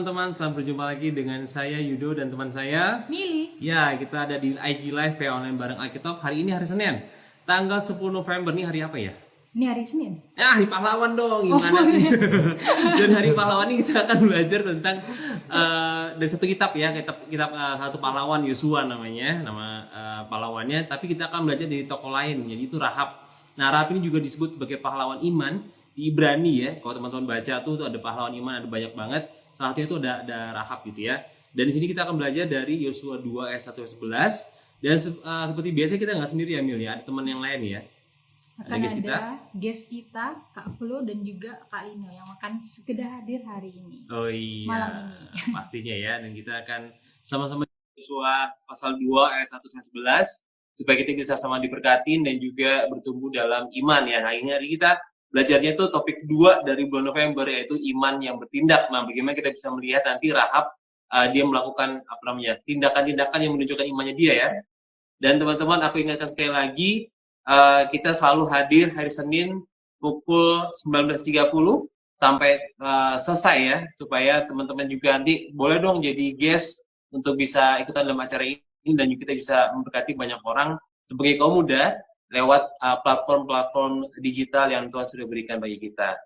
teman-teman, selamat berjumpa lagi dengan saya Yudo dan teman saya Mili. Ya, kita ada di IG Live PA Online bareng Alkitab. Hari ini hari Senin, tanggal 10 November. Nih hari apa ya? Ini hari Senin. Hari pahlawan dong, gimana sih? Dan hari pahlawan ini kita akan belajar tentang dari satu kitab ya, kitab satu pahlawan, Yosua namanya, nama pahlawannya. Tapi kita akan belajar dari tokoh lain, jadi itu Rahab. Nah, Rahab ini juga disebut sebagai pahlawan iman di Ibrani ya. Kalau teman-teman baca tuh ada pahlawan iman, ada banyak banget. Salah satunya itu ada Rahab gitu ya. Dan di sini kita akan belajar dari Yosua 2 ayat 1 sampai 11. Dan seperti biasa kita nggak sendiri ya Mil ya, ada teman yang lain ya. Akan ada guest kita, Kak Flo dan juga Kak Lino yang akan sekedar hadir hari ini. Oh iya, malam ini. Pastinya ya. Dan kita akan sama-sama Yosua pasal 2 ayat 1 sampai 11 supaya kita bisa sama diberkatin dan juga bertumbuh dalam iman ya. Nah, ini hari kita belajarnya tuh topik 2 dari bulan November, yaitu iman yang bertindak. Nah, bagaimana kita bisa melihat nanti Rahab dia melakukan tindakan-tindakan yang menunjukkan imannya dia ya. Dan teman-teman, aku ingatkan sekali lagi, kita selalu hadir hari Senin pukul 19.30 sampai selesai ya, supaya teman-teman juga nanti boleh dong jadi guest untuk bisa ikutan dalam acara ini, dan juga kita bisa memberkati banyak orang sebagai kaum muda lewat platform-platform digital yang Tuhan sudah berikan bagi kita.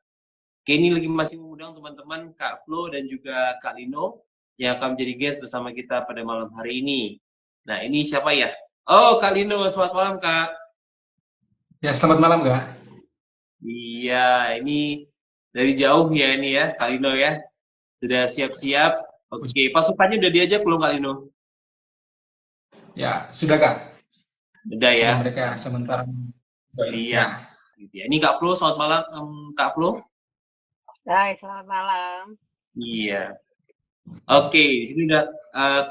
Oke, ini lagi masih mengundang teman-teman Kak Flo dan juga Kak Lino yang akan menjadi guest bersama kita pada malam hari ini. Nah, ini siapa ya? Oh, Kak Lino, selamat malam Kak. Ya, selamat malam Kak. Iya, ini dari jauh ya ini ya, Kak Lino ya. Sudah siap-siap. Oke, pasukannya udah diajak belum Kak Lino? Ya, sudah Kak. Udah ya. Mereka sementara. Iya. Gitu ya. Ini Kak Flo, selamat malam Kak Flo. Hai, selamat malam. Iya. Oke, di sini udah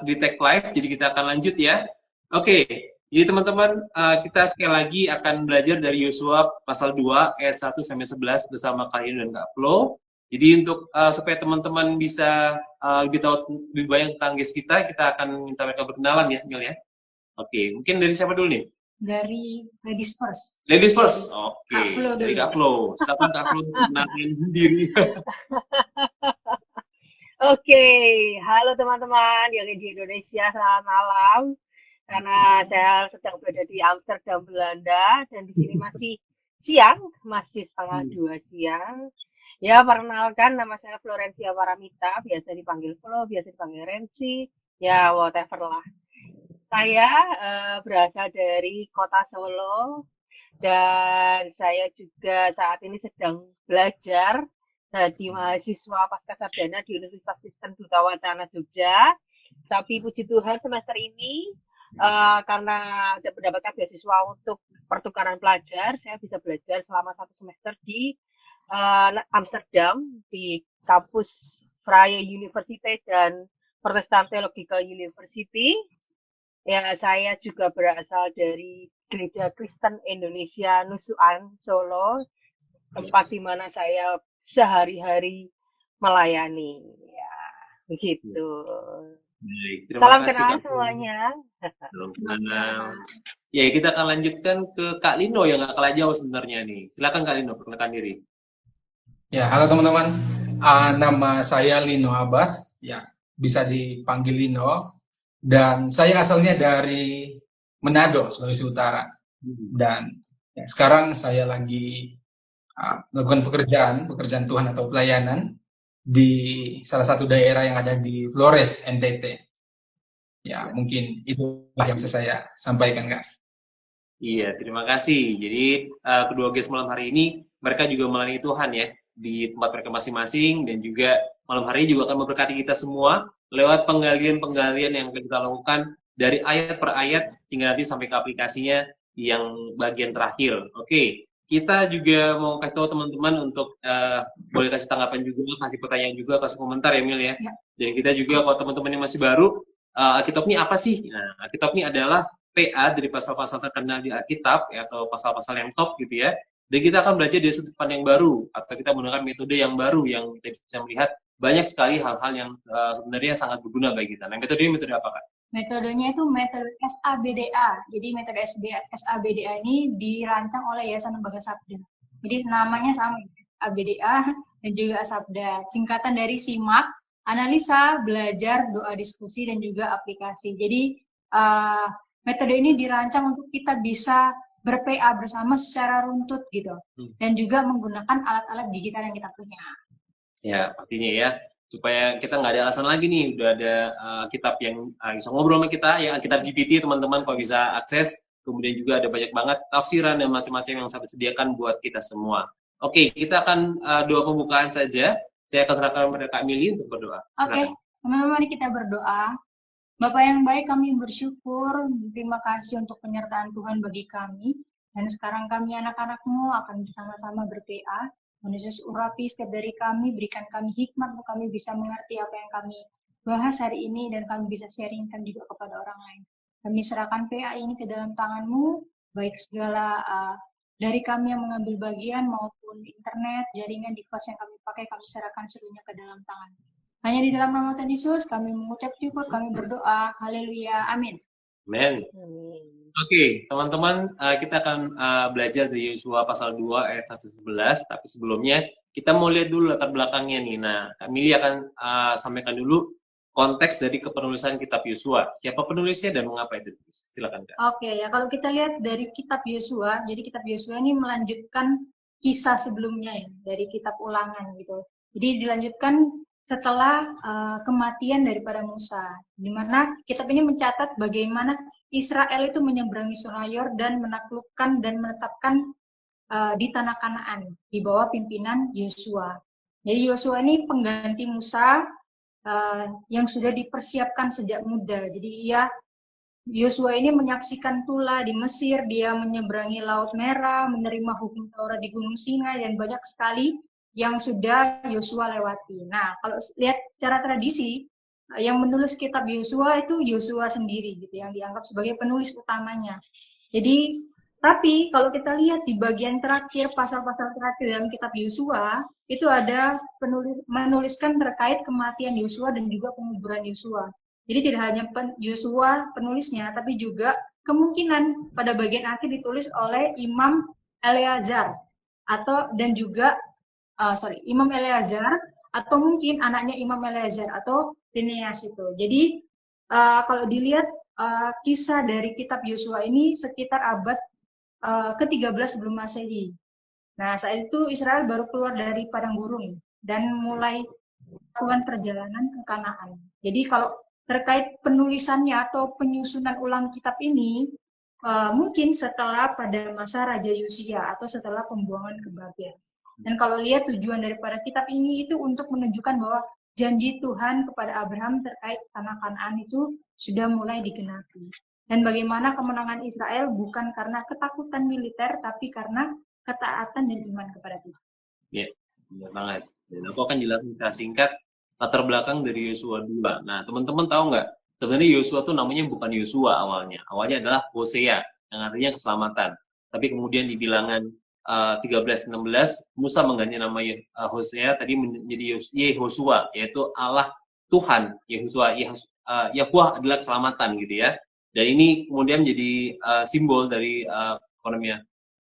di tag live, jadi kita akan lanjut ya. Oke, jadi teman-teman, kita sekali lagi akan belajar dari Yosua pasal 2 ayat 1 sampai 11 bersama Kak Lino dan Kak Flo. Jadi untuk supaya teman-teman bisa lebih tahu lebih banyak tentang guest kita akan minta mereka berkenalan ya, Mil ya. Oke, mungkin dari siapa dulu nih? Dari Ladies First. Ladies first. Oke. Kak Flo Dari dulu. Kak Flo. Silakan Kak Flo kenalin diri. Oke, halo teman-teman yang di Indonesia, selamat malam. Karena saya sedang berada di Amsterdam, Belanda, dan di sini masih siang, masih setengah 2 siang. Ya, perkenalkan, nama saya Florencia Paramita, biasa dipanggil Flo, biasa dipanggil Renci, ya whatever lah. Saya berasal dari kota Solo, dan saya juga saat ini sedang belajar jadi mahasiswa pascasarjana di Universitas Kristen Duta Wacana Jogja. Tapi puji Tuhan semester ini karena mendapatkan beasiswa untuk pertukaran pelajar, saya bisa belajar selama 1 semester di Amsterdam di kampus Vrije Universiteit dan Protestant Theological University. Ya, saya juga berasal dari Gereja Kristen Indonesia Nusuan Solo, tempat di mana saya sehari-hari melayani. Ya, begitu. Baik, Salam kasih, kenal Kak. semuanya. Salam kenal. Ya, kita akan lanjutkan ke Kak Lino yang nggak kalah jauh sebenarnya nih. Silakan Kak Lino, perkenalkan diri. Ya, halo teman-teman. Nama saya Lino Abbas. Ya, bisa dipanggil Lino. Dan saya asalnya dari Manado, Sulawesi Utara. Dan ya, sekarang saya lagi melakukan pekerjaan Tuhan atau pelayanan di salah satu daerah yang ada di Flores, NTT. Ya, mungkin itulah yang bisa saya sampaikan, Kak. Iya, terima kasih. Jadi kedua guest malam hari ini mereka juga melayani Tuhan ya di tempat mereka masing-masing, dan juga malam hari ini juga akan memberkati kita semua lewat penggalian-penggalian yang akan kita lakukan dari ayat per ayat hingga nanti sampai ke aplikasinya yang bagian terakhir. Oke, kita juga mau kasih tahu teman-teman untuk boleh kasih tanggapan juga, kasih pertanyaan juga, kasih komentar ya Mil ya. Dan kita juga kalau teman-teman yang masih baru, Alkitab ini apa sih? Nah, Alkitab ini adalah PA dari pasal-pasal terkenal di Alkitab ya, atau pasal-pasal yang top gitu ya. Dan kita akan belajar dari sudut pandang yang baru, atau kita menggunakan metode yang baru yang kita bisa melihat banyak sekali hal-hal yang sebenarnya sangat berguna bagi kita. Nah, metode ini metode apa, Kak? Metodenya itu metode SABDA. Jadi metode SABDA ini dirancang oleh Yayasan Lembaga Sabda. Jadi namanya sama, ABDA dan juga Sabda. Singkatan dari SIMAK, analisa, belajar, doa diskusi, dan juga aplikasi. Jadi metode ini dirancang untuk kita bisa ber-PA bersama secara runtut gitu, dan juga menggunakan alat-alat digital yang kita punya. Ya, pastinya ya, supaya kita nggak ada alasan lagi nih, udah ada kitab yang bisa ngobrol sama kita, ya Alkitab GPT teman-teman kalau bisa akses, kemudian juga ada banyak banget tafsiran dan macam-macam yang saya sediakan buat kita semua. Oke, kita akan doa pembukaan saja. Saya akan serahkan kepada Kak Mili untuk berdoa. Oke, teman-teman, mari kita berdoa. Bapak yang baik, kami bersyukur, terima kasih untuk penyertaan Tuhan bagi kami. Dan sekarang kami anak-anak-Mu akan bersama-sama ber-PA. Tuhan Yesus urapi setiap dari kami, berikan kami hikmat untuk kami bisa mengerti apa yang kami bahas hari ini dan kami bisa sharingkan juga kepada orang lain. Kami serahkan PA ini ke dalam tangan-Mu, baik segala dari kami yang mengambil bagian maupun internet, jaringan, device yang kami pakai, kami serahkan seluruhnya ke dalam tangan. Hanya di dalam nama Tuhan Yesus, kami mengucap syukur, kami berdoa. Haleluya. Amin. Amin. Oke, teman-teman, kita akan belajar dari Yosua pasal 2 ayat 1-11, tapi sebelumnya kita mau lihat dulu latar belakangnya nih. Nah, Kak Mili akan sampaikan dulu konteks dari kepenulisan kitab Yosua. Siapa penulisnya dan mengapa itu? Silakan, Kak. Oke, ya kalau kita lihat dari kitab Yosua, jadi kitab Yosua ini melanjutkan kisah sebelumnya ya, dari kitab Ulangan gitu. Jadi dilanjutkan setelah kematian daripada Musa, di mana kitab ini mencatat bagaimana Israel itu menyeberangi Sungai Yordan, menaklukkan dan menetapkan di tanah Kanaan di bawah pimpinan Yosua. Jadi Yosua ini pengganti Musa yang sudah dipersiapkan sejak muda. Jadi Yosua ini menyaksikan Tula di Mesir, dia menyeberangi Laut Merah, menerima hukum Taurat di Gunung Sinai, dan banyak sekali yang sudah Yosua lewati. Nah, kalau lihat secara tradisi, yang menulis kitab Yosua itu Yosua sendiri gitu, yang dianggap sebagai penulis utamanya. Jadi, tapi kalau kita lihat di bagian terakhir, pasal-pasal terakhir dalam kitab Yosua, itu ada menuliskan terkait kematian Yosua dan juga penguburan Yosua. Jadi tidak hanya Yosua penulisnya, tapi juga kemungkinan pada bagian akhir ditulis oleh Imam Eleazar Imam Eleazar atau mungkin anaknya Imam Eleazar atau Phineas itu. Jadi kalau dilihat kisah dari kitab Yosua ini sekitar abad ke-13 sebelum Masehi. Nah, saat itu Israel baru keluar dari padang gurun dan mulai melakukan perjalanan ke Kanaan. Jadi kalau terkait penulisannya atau penyusunan ulang kitab ini, mungkin setelah pada masa Raja Yosia atau setelah pembuangan ke Babel. Dan kalau lihat tujuan daripada kitab ini itu untuk menunjukkan bahwa janji Tuhan kepada Abraham terkait tanah Kanaan itu sudah mulai digenapi. Dan bagaimana kemenangan Israel bukan karena ketakutan militer, tapi karena ketaatan dan iman kepada Tuhan. Ya, benar banget. Dan aku akan jelaskan secara singkat latar belakang dari Yosua 2. Nah, teman-teman tahu nggak? Sebenarnya Yosua tuh namanya bukan Yosua awalnya. Awalnya adalah Hosea, yang artinya keselamatan. Tapi kemudian di bilangan 13-16, Musa mengganti nama Hosea tadi menjadi Yehosua, yaitu Allah Tuhan. Yahuwah adalah keselamatan gitu ya. Dan ini kemudian menjadi simbol dari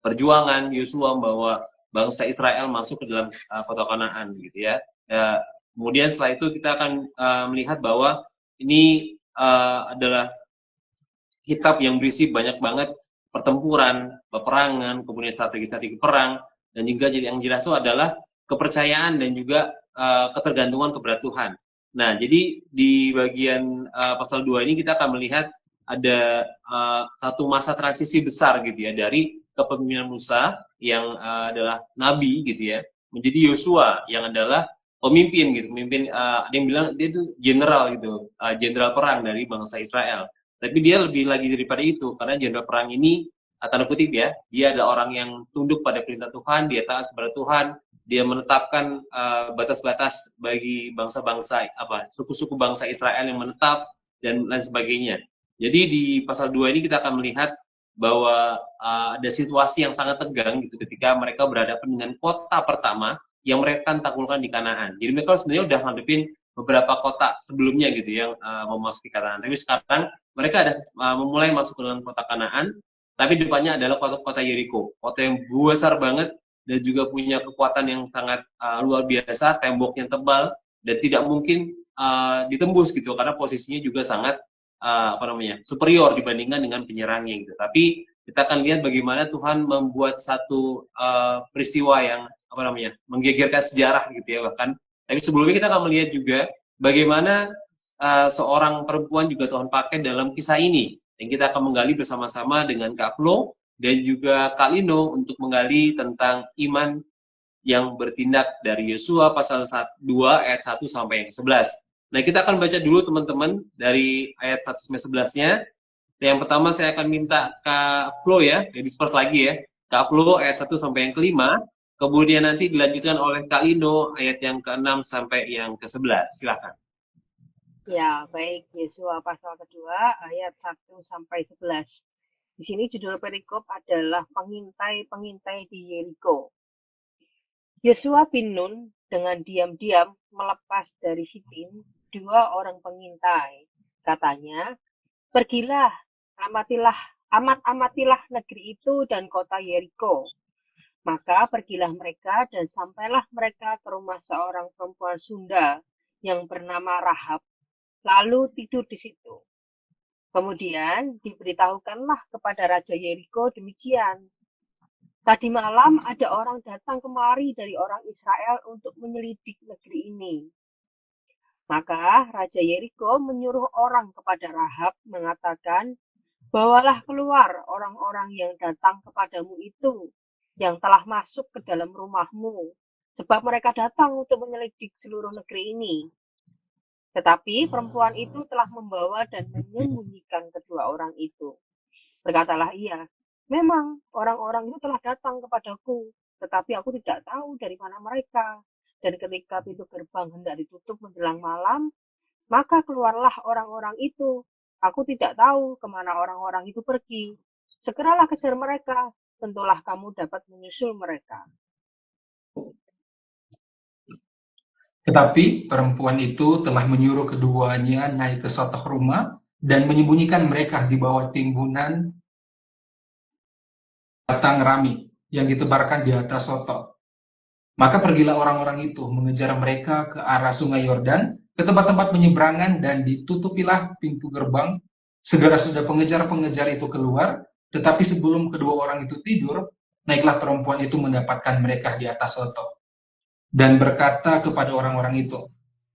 perjuangan Yosua membawa bangsa Israel masuk ke dalam kota Kanaan gitu ya. Kemudian setelah itu kita akan melihat bahwa ini adalah kitab yang berisi banyak banget pertempuran, peperangan, kemudian strategi-strategi perang, dan juga yang jelas itu adalah kepercayaan dan juga ketergantungan kepada Tuhan. Nah, jadi di bagian pasal 2 ini kita akan melihat ada satu masa transisi besar gitu ya, dari kepemimpinan Musa yang adalah nabi gitu ya, menjadi Yosua yang adalah pemimpin gitu, ada yang bilang dia itu general gitu, jenderal perang dari bangsa Israel. Tapi dia lebih lagi daripada itu, karena jenderal perang ini, tanda kutip ya, dia ada orang yang tunduk pada perintah Tuhan, dia taat kepada Tuhan, dia menetapkan batas-batas bagi bangsa-bangsa, suku-suku bangsa Israel yang menetap, dan lain sebagainya. Jadi di pasal 2 ini kita akan melihat bahwa ada situasi yang sangat tegang gitu ketika mereka berhadapan dengan kota pertama yang mereka taklukkan di Kanaan. Jadi mereka sebenarnya udah ngadepin beberapa kota sebelumnya gitu yang memasuki Kanaan. Tapi sekarang mereka ada memulai masuk ke dalam kota Kanaan, tapi depannya adalah kota Yeriko, kota yang besar banget dan juga punya kekuatan yang sangat luar biasa, temboknya tebal dan tidak mungkin ditembus gitu, karena posisinya juga sangat superior dibandingkan dengan penyerangnya gitu. Tapi kita akan lihat bagaimana Tuhan membuat satu peristiwa yang menggegerkan sejarah gitu ya bahkan. Tapi sebelumnya kita akan melihat juga bagaimana seorang perempuan juga Tuhan pakai dalam kisah ini. Dan kita akan menggali bersama-sama dengan Kak Flo dan juga Kak Lino untuk menggali tentang iman yang bertindak dari Yosua pasal 2 ayat 1 sampai yang 11. Nah, kita akan baca dulu teman-teman dari ayat 1 sampai 11-nya. Yang pertama saya akan minta Kak Flo ya, ladies first lagi ya. Kak Flo ayat 1 sampai yang kelima, kemudian nanti dilanjutkan oleh Kak Lino ayat yang ke-6 sampai yang ke-11. Silakan. Ya, baik. Yosua pasal kedua ayat 1 sampai 11. Di sini judul perikop adalah pengintai-pengintai di Yeriko. Yosua bin Nun dengan diam-diam melepas dari Sitim 2 orang pengintai. Katanya, pergilah, amatilah negeri itu dan kota Yeriko. Maka pergilah mereka dan sampailah mereka ke rumah seorang perempuan Sunda yang bernama Rahab, lalu tidur di situ. Kemudian diberitahukanlah kepada Raja Yeriko demikian. Tadi malam ada orang datang kemari dari orang Israel untuk menyelidik negeri ini. Maka Raja Yeriko menyuruh orang kepada Rahab mengatakan, bawalah keluar orang-orang yang datang kepadamu itu, yang telah masuk ke dalam rumahmu, sebab mereka datang untuk menyelidik seluruh negeri ini. Tetapi perempuan itu telah membawa dan menyembunyikan kedua orang itu. Berkatalah ia, memang orang-orang itu telah datang kepadaku, tetapi aku tidak tahu dari mana mereka. Dan ketika pintu gerbang hendak ditutup menjelang malam, maka keluarlah orang-orang itu. Aku tidak tahu kemana orang-orang itu pergi. Segeralah kejar mereka, tentulah kamu dapat menyusul mereka. Tetapi perempuan itu telah menyuruh keduanya naik ke suatu rumah dan menyembunyikan mereka di bawah timbunan batang rami yang ditebarkan di atas soto. Maka pergilah orang-orang itu mengejar mereka ke arah sungai Yordan, ke tempat-tempat penyeberangan, dan ditutupilah pintu gerbang. Segera sudah pengejar-pengejar itu keluar, tetapi sebelum kedua orang itu tidur, naiklah perempuan itu mendapatkan mereka di atas soto. Dan berkata kepada orang-orang itu,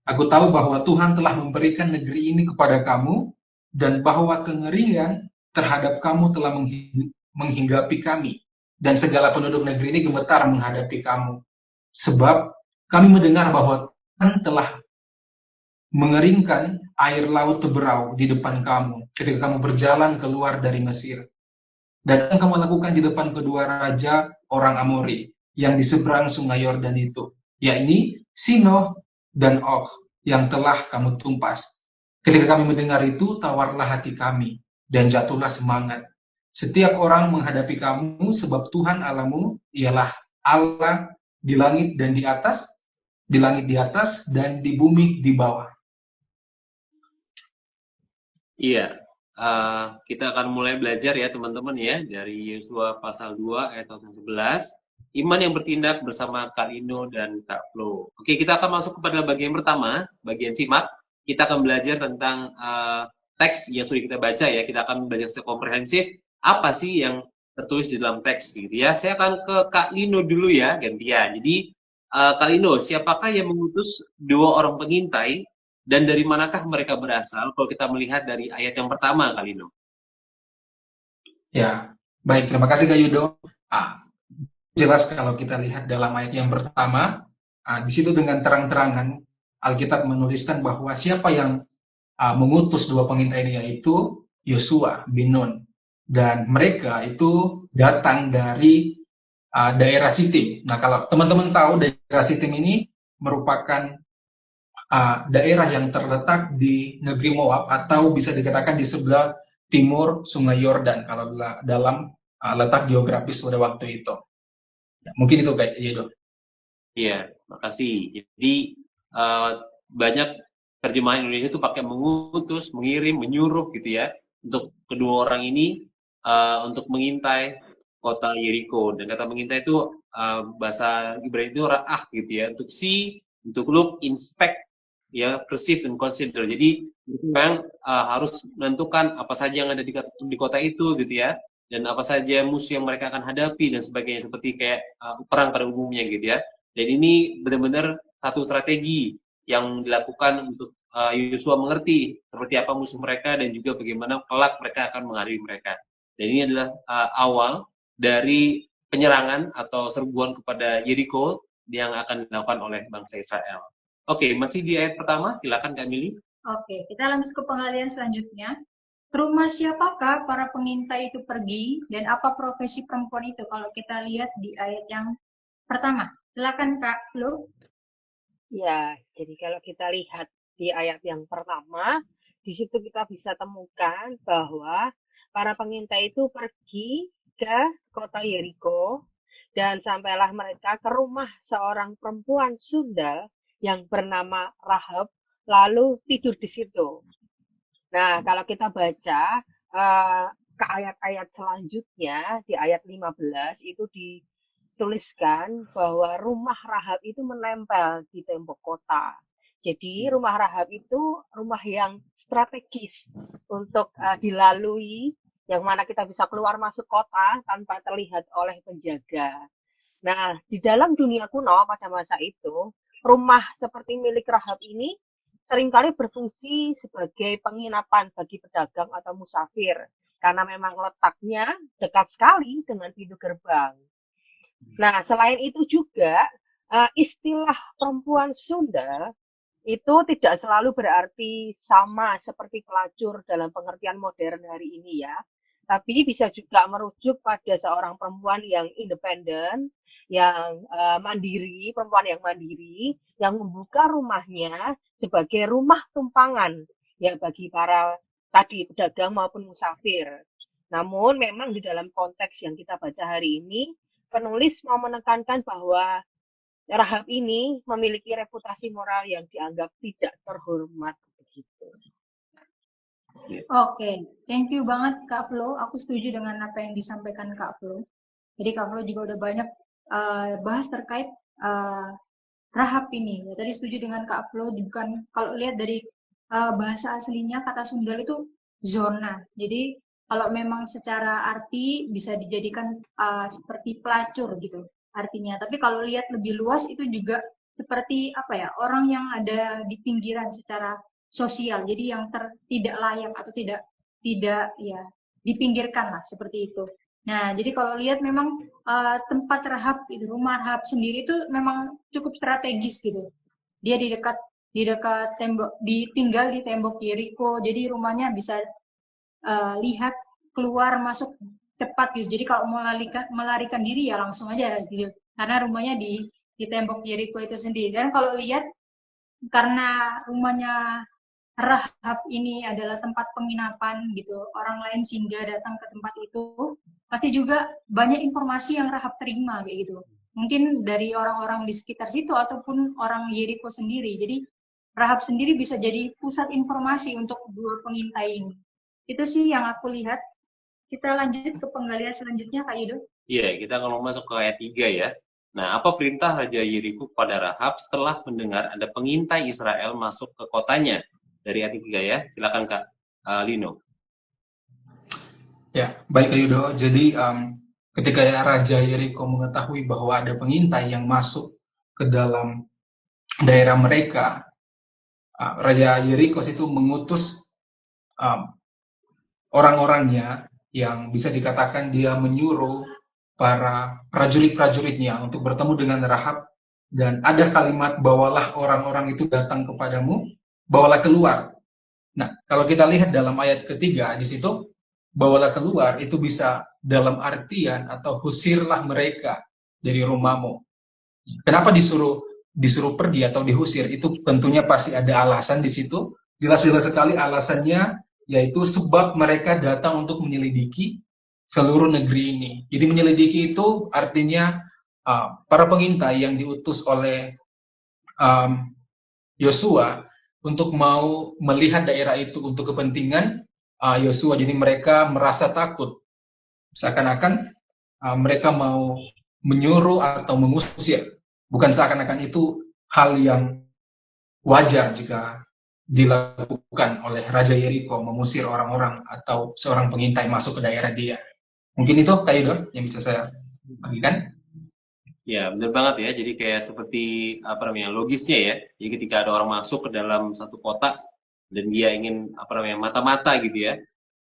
aku tahu bahwa Tuhan telah memberikan negeri ini kepada kamu, dan bahwa kengerian terhadap kamu telah menghinggapi kami, dan segala penduduk negeri ini gemetar menghadapi kamu. Sebab kami mendengar bahwa Tuhan telah mengeringkan air laut Teberau di depan kamu ketika kamu berjalan keluar dari Mesir. Dan yang kamu lakukan di depan kedua raja orang Amori yang di seberang sungai Yordan itu, yakni Sino dan Og yang telah kamu tumpas. Ketika kami mendengar itu, tawarlah hati kami dan jatuhlah semangat. Setiap orang menghadapi kamu, sebab Tuhan Allahmu ialah Allah di langit dan di atas, di langit di atas dan di bumi di bawah. Iya, kita akan mulai belajar ya teman-teman ya dari Yosua pasal 2 ayat 11. Iman yang bertindak bersama Kak Lino dan Kak Flo. Oke, kita akan masuk kepada bagian pertama, bagian simak. Kita akan belajar tentang teks yang sudah kita baca ya. Kita akan belajar secara komprehensif apa sih yang tertulis di dalam teks gitu ya. Saya akan ke Kak Lino dulu ya, gantian. Jadi Kak Lino, siapakah yang mengutus 2 orang pengintai dan dari manakah mereka berasal kalau kita melihat dari ayat yang pertama, Kak Lino? Ya, baik, terima kasih Kak Yudo. Jelas kalau kita lihat dalam ayat yang pertama, di situ dengan terang-terangan Alkitab menuliskan bahwa siapa yang mengutus 2 pengintai ini yaitu Yosua bin Nun, dan mereka itu datang dari daerah Sitim. Nah, kalau teman-teman tahu, daerah Sitim ini merupakan daerah yang terletak di negeri Moab, atau bisa dikatakan di sebelah timur sungai Yordan kalau dalam letak geografis pada waktu itu. Ya, mungkin itu kayak Yedo. Iya, makasih. Jadi banyak terjemahan Indonesia itu pakai mengutus, mengirim, menyuruh gitu ya untuk kedua orang ini untuk mengintai kota Yeriko. Dan kata mengintai itu bahasa Ibrani itu ra'ah gitu ya, untuk see, untuk look, inspect, ya perceive dan consider. Jadi memang harus menentukan apa saja yang ada di kota itu gitu ya, dan apa saja musuh yang mereka akan hadapi dan sebagainya, seperti kayak perang pada umumnya gitu ya. Dan ini benar-benar satu strategi yang dilakukan untuk Yosua mengerti seperti apa musuh mereka dan juga bagaimana kelak mereka akan menghadapi mereka. Dan ini adalah awal dari penyerangan atau serbuan kepada Jericho yang akan dilakukan oleh bangsa Israel. Oke, masih di ayat pertama, silakan Kak Mili. Oke, kita lanjut ke penggalian selanjutnya. Ke rumah siapakah para pengintai itu pergi dan apa profesi perempuan itu? Kalau kita lihat di ayat yang pertama. Silakan Kak Flo. Ya, jadi kalau kita lihat di ayat yang pertama, di situ kita bisa temukan bahwa para pengintai itu pergi ke kota Yeriko dan sampailah mereka ke rumah seorang perempuan sundal yang bernama Rahab, lalu tidur di situ. Nah, kalau kita baca ke ayat-ayat selanjutnya, di ayat 15 itu dituliskan bahwa rumah Rahab itu menempel di tembok kota. Jadi rumah Rahab itu rumah yang strategis untuk dilalui, yang mana kita bisa keluar masuk kota tanpa terlihat oleh penjaga. Nah, di dalam dunia kuno pada masa itu, rumah seperti milik Rahab ini seringkali berfungsi sebagai penginapan bagi pedagang atau musafir, karena memang letaknya dekat sekali dengan pintu gerbang. Nah, selain itu juga istilah perempuan Sunda itu tidak selalu berarti sama seperti pelacur dalam pengertian modern hari ini ya. Tapi bisa juga merujuk pada seorang perempuan yang independen, yang mandiri, perempuan yang mandiri, yang membuka rumahnya sebagai rumah tumpangan ya bagi para tadi pedagang maupun musafir. Namun memang di dalam konteks yang kita baca hari ini, penulis mau menekankan bahwa Rahab ini memiliki reputasi moral yang dianggap tidak terhormat begitu. Oke, thank you banget Kak Flo. Aku setuju dengan apa yang disampaikan Kak Flo. Jadi Kak Flo juga udah banyak bahas terkait Rahab ini. Ya, tadi setuju dengan Kak Flo. Bukan, kalau lihat dari bahasa aslinya kata Sundal itu zona. Jadi kalau memang secara arti bisa dijadikan seperti pelacur gitu artinya. Tapi kalau lihat lebih luas itu juga seperti apa ya, orang yang ada di pinggiran secara sosial. Jadi yang tidak layak atau tidak ya dipinggirkan lah seperti itu. Nah, jadi kalau lihat memang tempat Rahab itu, rumah Rahab sendiri itu memang cukup strategis gitu. Dia di dekat tembok, tinggal di tembok Yeriko. Jadi rumahnya bisa lihat keluar masuk cepat gitu. Jadi kalau mau melarikan diri ya langsung aja gitu. Karena rumahnya di tembok Yeriko itu sendiri. Dan kalau lihat karena rumahnya Rahab ini adalah tempat penginapan gitu, orang lain singgah datang ke tempat itu, pasti juga banyak informasi yang Rahab terima kayak gitu. Mungkin dari orang-orang di sekitar situ ataupun orang Yeriko sendiri. Jadi Rahab sendiri bisa jadi pusat informasi untuk dua pengintai ini. Itu sih yang aku lihat. Kita lanjut ke penggalian selanjutnya, Kak Yudo. Iya, kita kalau masuk ke ayat 3 ya. Nah, apa perintah Raja Yeriko kepada Rahab setelah mendengar ada pengintai Israel masuk ke kotanya? Dari ayat 3 ya. Silakan Kak Lino. Ya, baik Kak Yudo. Jadi ketika Raja Yeriko mengetahui bahwa ada pengintai yang masuk ke dalam daerah mereka, Raja Yeriko itu mengutus orang-orangnya yang bisa dikatakan dia menyuruh para prajurit-prajuritnya untuk bertemu dengan Rahab, dan ada kalimat bawalah orang-orang itu datang kepadamu, bawalah keluar. Nah, kalau kita lihat dalam ayat ketiga di situ, bawalah keluar itu bisa dalam artian atau usirlah mereka dari rumahmu. Kenapa disuruh pergi atau diusir? Itu tentunya pasti ada alasan di situ. Jelas-jelas sekali alasannya, yaitu sebab mereka datang untuk menyelidiki seluruh negeri ini. Jadi menyelidiki itu artinya para pengintai yang diutus oleh Yosua untuk mau melihat daerah itu untuk kepentingan Yosua. Jadi mereka merasa takut, seakan-akan mereka mau menyuruh atau mengusir. Bukan seakan-akan itu hal yang wajar jika dilakukan oleh Raja Yeriko mengusir orang-orang atau seorang pengintai masuk ke daerah dia. Mungkin itu Kak Yudo yang bisa saya bagikan. Ya, benar banget ya. Jadi kayak seperti apa namanya logisnya ya. Jadi ketika ada orang masuk ke dalam satu kota dan dia ingin apa namanya mata-mata gitu ya.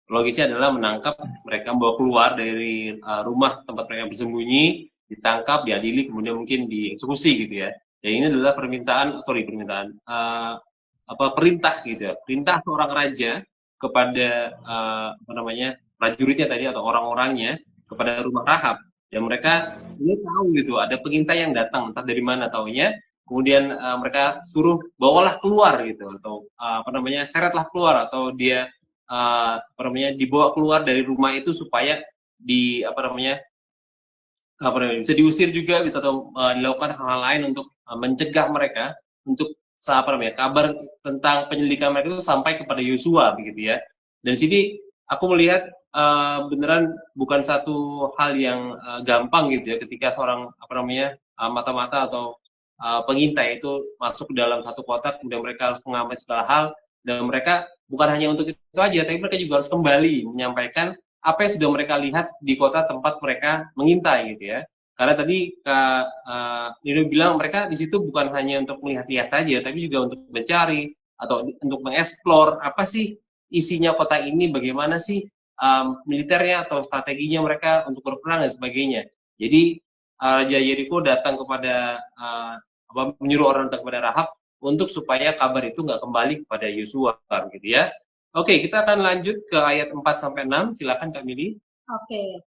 Logisnya adalah menangkap mereka, membawa keluar dari rumah tempat mereka bersembunyi, ditangkap, diadili, kemudian mungkin dieksekusi gitu ya. Dan ini adalah perintah gitu ya. Perintah seorang raja kepada apa namanya prajuritnya tadi atau orang-orangnya kepada rumah Rahab. Dan mereka sebenarnya tahu gitu ada pengintai yang datang entah dari mana taunya, kemudian mereka suruh bawalah keluar gitu atau apa namanya seretlah keluar atau dia apa namanya dibawa keluar dari rumah itu supaya di apa namanya bisa diusir juga bisa atau dilakukan hal-hal lain untuk mencegah mereka untuk apa namanya kabar tentang penyelidikan mereka itu sampai kepada Yosua begitu ya. Dan di sini aku melihat beneran bukan satu hal yang gampang gitu ya ketika seorang apa namanya mata-mata atau pengintai itu masuk ke dalam satu kota kemudian mereka harus mengamati segala hal dan mereka bukan hanya untuk itu aja tapi mereka juga harus kembali menyampaikan apa yang sudah mereka lihat di kota tempat mereka mengintai gitu ya. Karena tadi Kak Nino bilang mereka di situ bukan hanya untuk melihat-lihat saja tapi juga untuk mencari atau untuk mengeksplor apa sih isinya kota ini, bagaimana sih militernya atau strateginya mereka untuk berperang dan sebagainya. Jadi Raja Yeriko datang kepada menyuruh orang datang kepada Rahab untuk supaya kabar itu nggak kembali kepada Yosua gitu ya. Oke, kita akan lanjut ke ayat 4 sampai 6. Silakan Kak Mili. Oke.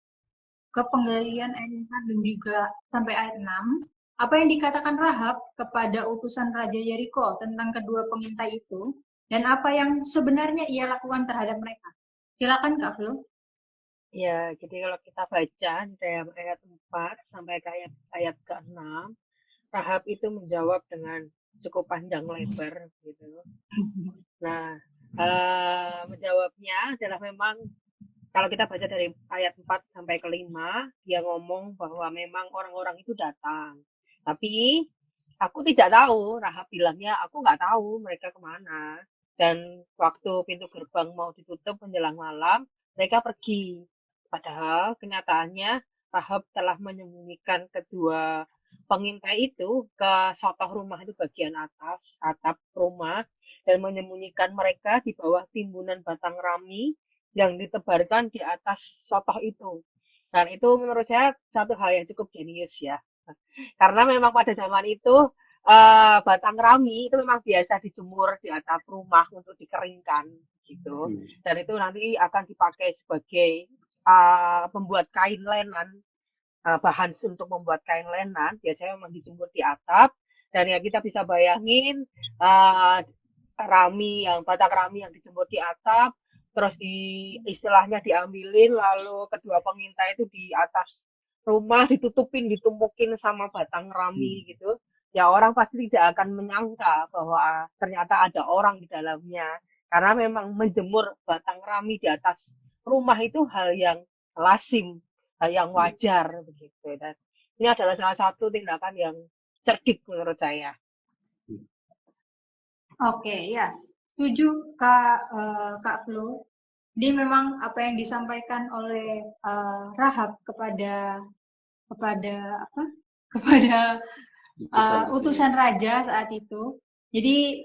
Ke penggalian ayat 4 dan juga sampai ayat 6. Apa yang dikatakan Rahab kepada utusan Raja Yeriko tentang kedua pengintai itu dan apa yang sebenarnya ia lakukan terhadap mereka. Silakan Kak Flu. Ya, jadi kalau kita baca dari ayat 4 sampai ke ayat ke-6, Rahab itu menjawab dengan cukup panjang lebar gitu. Nah, menjawabnya adalah memang kalau kita baca dari ayat 4 sampai ke 5, dia ngomong bahwa memang orang-orang itu datang. Tapi aku tidak tahu, Rahab bilangnya aku nggak tahu mereka kemana. Dan waktu pintu gerbang mau ditutup menjelang malam, mereka pergi. Padahal kenyataannya Rahab telah menyembunyikan kedua pengintai itu ke sotoh rumah itu bagian atas, atap rumah, dan menyembunyikan mereka di bawah timbunan batang rami yang ditebarkan di atas sotoh itu. Dan itu menurut saya satu hal yang cukup jenius ya. Karena memang pada zaman itu batang rami itu memang biasa dijemur di atap rumah untuk dikeringkan gitu. Dan itu nanti akan dipakai sebagai pembuat kain lenan, bahan untuk membuat kain lenan biasanya memang dijemur di atap. Dan ya kita bisa bayangin batang rami yang dijemur di atap terus istilahnya diambilin lalu kedua pengintai itu di atas rumah ditumpukin sama batang rami gitu. Ya orang pasti tidak akan menyangka bahwa ternyata ada orang di dalamnya. Karena memang menjemur batang rami di atas rumah itu hal yang lazim, hal yang wajar begitu. Dan ini adalah salah satu tindakan yang cerdik menurut saya. Oke, ya. Setuju Kak Flu. Jadi memang apa yang disampaikan oleh Rahab kepada utusan raja saat itu. Jadi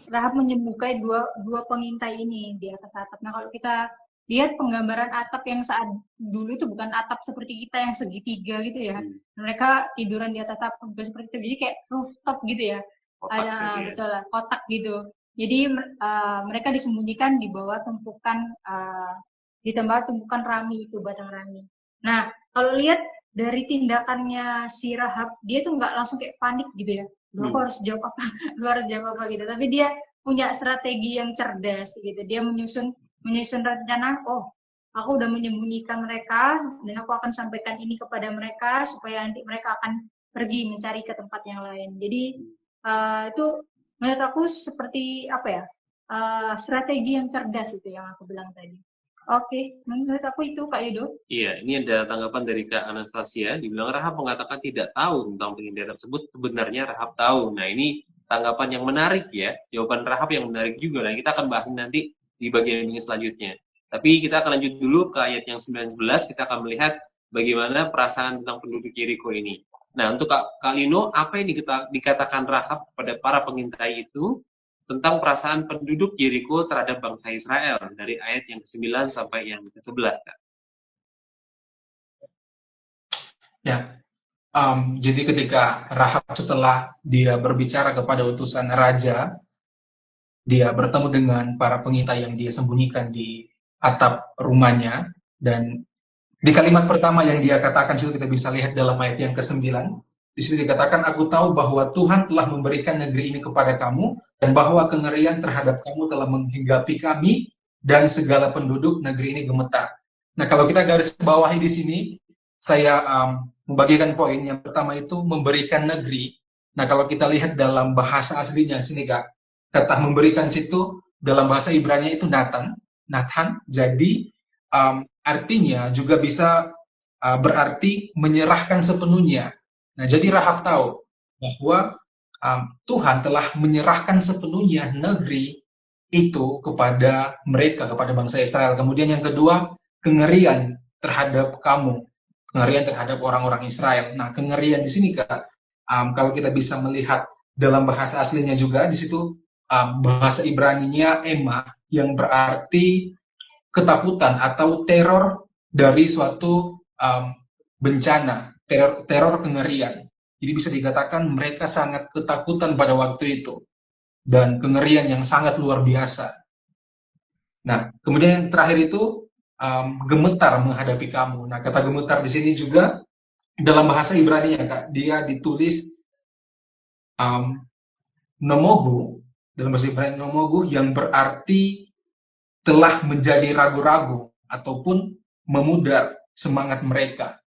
Rahab menyembukai dua pengintai ini di atas atap. Nah kalau kita lihat penggambaran atap yang saat dulu itu bukan atap seperti kita yang segitiga gitu ya. Mereka tiduran di atas atap bukan seperti itu. Jadi kayak rooftop gitu ya. Ada betul lah kotak gitu. Jadi mereka disembunyikan di bawah tumpukan rami itu batang rami. Nah kalau lihat dari tindakannya si Rahab, dia tuh nggak langsung kayak panik gitu ya. Aku harus jawab apa? Gue harus jawab apa gitu. Tapi dia punya strategi yang cerdas gitu. Dia menyusun rencana. Oh, aku udah menyembunyikan mereka dan aku akan sampaikan ini kepada mereka supaya nanti mereka akan pergi mencari ke tempat yang lain. Jadi itu menurut aku seperti apa ya? Strategi yang cerdas itu yang aku bilang tadi. Oke, menurut aku itu Kak Yudo. Iya, ini ada tanggapan dari Kak Anastasia. Dibilang Rahab mengatakan tidak tahu tentang pengintai tersebut. Sebenarnya Rahab tahu. Nah ini tanggapan yang menarik ya, jawaban Rahab yang menarik juga. Nah, kita akan bahas nanti di bagian ini selanjutnya. Tapi kita akan lanjut dulu ke ayat yang 19, kita akan melihat bagaimana perasaan tentang penduduk Yeriko ini. Nah, untuk Kak Lino, apa yang dikatakan Rahab pada para pengintai itu tentang perasaan penduduk Yeriko terhadap bangsa Israel dari ayat yang ke-9 sampai yang ke-11, Kak? Ya, jadi ketika Rahab setelah dia berbicara kepada utusan raja, dia bertemu dengan para pengintai yang dia sembunyikan di atap rumahnya, dan di kalimat pertama yang dia katakan situ kita bisa lihat dalam ayat yang ke-9. Di situ dikatakan, aku tahu bahwa Tuhan telah memberikan negeri ini kepada kamu, dan bahwa kengerian terhadap kamu telah menghinggapi kami, dan segala penduduk negeri ini gemetar. Nah, kalau kita garis bawahi di sini, saya membagikan poin yang pertama itu memberikan negeri. Nah, kalau kita lihat dalam bahasa aslinya sini, Kak, kata memberikan situ dalam bahasa Ibrani itu Nathan. Jadi artinya juga bisa berarti menyerahkan sepenuhnya. Nah, jadi Rahab tahu bahwa Tuhan telah menyerahkan sepenuhnya negeri itu kepada mereka, kepada bangsa Israel. Kemudian yang kedua, kengerian terhadap kamu, kengerian terhadap orang-orang Israel. Nah, kengerian di sini, Kak, kalau kita bisa melihat dalam bahasa aslinya juga, di situ bahasa Ibraninya ema, yang berarti ketakutan atau teror dari suatu bencana, teror kengerian. Jadi bisa dikatakan mereka sangat ketakutan pada waktu itu, dan kengerian yang sangat luar biasa. Nah, kemudian yang terakhir itu gemetar menghadapi kamu. Nah, kata gemetar di sini juga dalam bahasa Ibrani ya, Kak, dia ditulis nomogu, dalam bahasa Ibrani nomogu, yang berarti telah menjadi ragu-ragu ataupun memudar semangat mereka.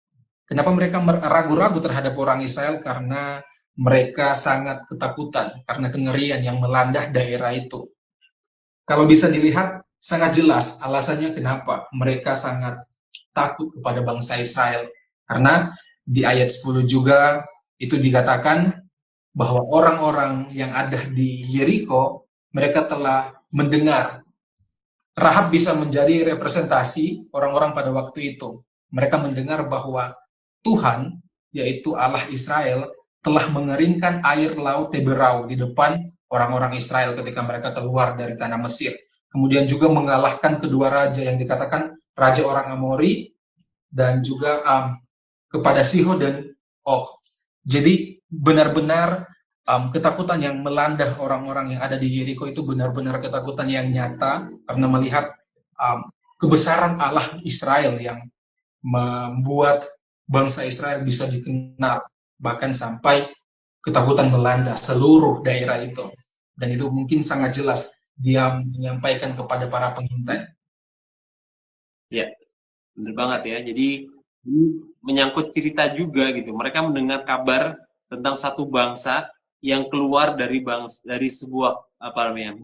Kenapa mereka ragu-ragu terhadap orang Israel? Karena mereka sangat ketakutan karena kengerian yang melanda daerah itu. Kalau bisa dilihat, sangat jelas alasannya kenapa mereka sangat takut kepada bangsa Israel. Karena di ayat 10 juga itu dikatakan bahwa orang-orang yang ada di Yeriko, mereka telah mendengar. Rahab bisa menjadi representasi orang-orang pada waktu itu. Mereka mendengar bahwa Tuhan, yaitu Allah Israel, telah mengeringkan air laut Teberau di depan orang-orang Israel ketika mereka keluar dari tanah Mesir. Kemudian juga mengalahkan kedua raja yang dikatakan raja orang Amori, dan juga kepada Sihon dan Og. Jadi benar-benar ketakutan yang melanda orang-orang yang ada di Yeriko itu benar-benar ketakutan yang nyata, karena melihat kebesaran Allah Israel yang membuat bangsa Israel bisa dikenal, bahkan sampai ketakutan melanda seluruh daerah itu. Dan itu mungkin sangat jelas dia menyampaikan kepada para pengintai. Ya, benar banget ya. Jadi ini menyangkut cerita juga gitu. Mereka mendengar kabar tentang satu bangsa yang keluar dari sebuah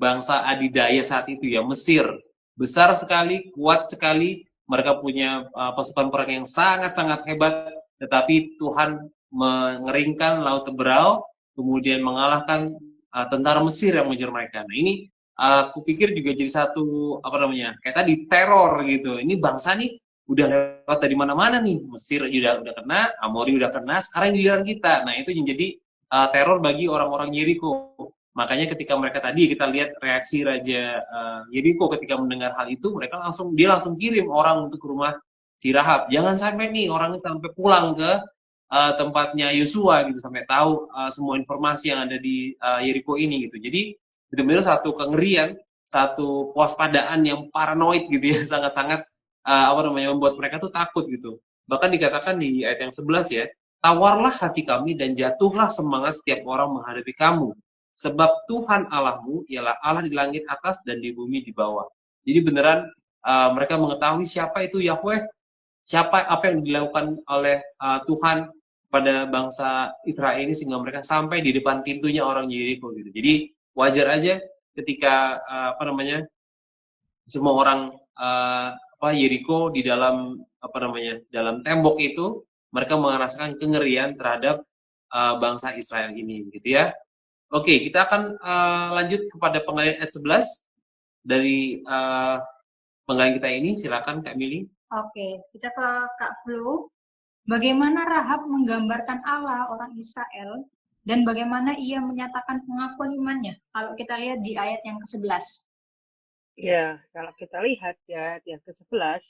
bangsa adidaya saat itu ya, Mesir. Besar sekali, kuat sekali. Mereka punya pasukan perang yang sangat-sangat hebat, tetapi Tuhan mengeringkan laut Teberau, kemudian mengalahkan tentara Mesir yang mengejar mereka. Nah, ini aku pikir juga jadi satu kayak tadi teror gitu. Ini bangsa nih udah lewat dari mana-mana nih. Mesir udah kena, Amori udah kena, sekarang giliran kita. Nah, itu yang jadi teror bagi orang-orang Yeriko. Makanya ketika mereka tadi kita lihat reaksi Raja Yeriko ketika mendengar hal itu, dia langsung kirim orang untuk ke rumah si Rahab. Jangan sampai nih orang itu sampai pulang ke tempatnya Yosua gitu, sampai tahu semua informasi yang ada di Yeriko ini gitu. Jadi benar-benar satu kengerian, satu kewaspadaan yang paranoid gitu ya, sangat-sangat membuat mereka tuh takut gitu. Bahkan dikatakan di ayat yang 11 ya, tawarlah hati kami dan jatuhlah semangat setiap orang menghadapi kamu. Sebab Tuhan Allahmu ialah Allah di langit atas dan di bumi di bawah. Jadi beneran mereka mengetahui siapa itu Yahweh, apa yang dilakukan oleh Tuhan pada bangsa Israel ini, sehingga mereka sampai di depan pintunya orang Yeriko gitu. Jadi wajar aja ketika semua orang Yeriko di dalam dalam tembok itu mereka merasakan kengerian terhadap bangsa Israel ini gitu ya. Oke, kita akan lanjut kepada penggalian ayat 11 dari penggalian kita ini. Silakan Kak Mili. Oke, kita ke Kak Flu. Bagaimana Rahab menggambarkan Allah orang Israel dan bagaimana ia menyatakan pengakuan imannya? Kalau kita lihat di ayat yang ke-11. Ya, kalau kita lihat ya di ayat ke-11,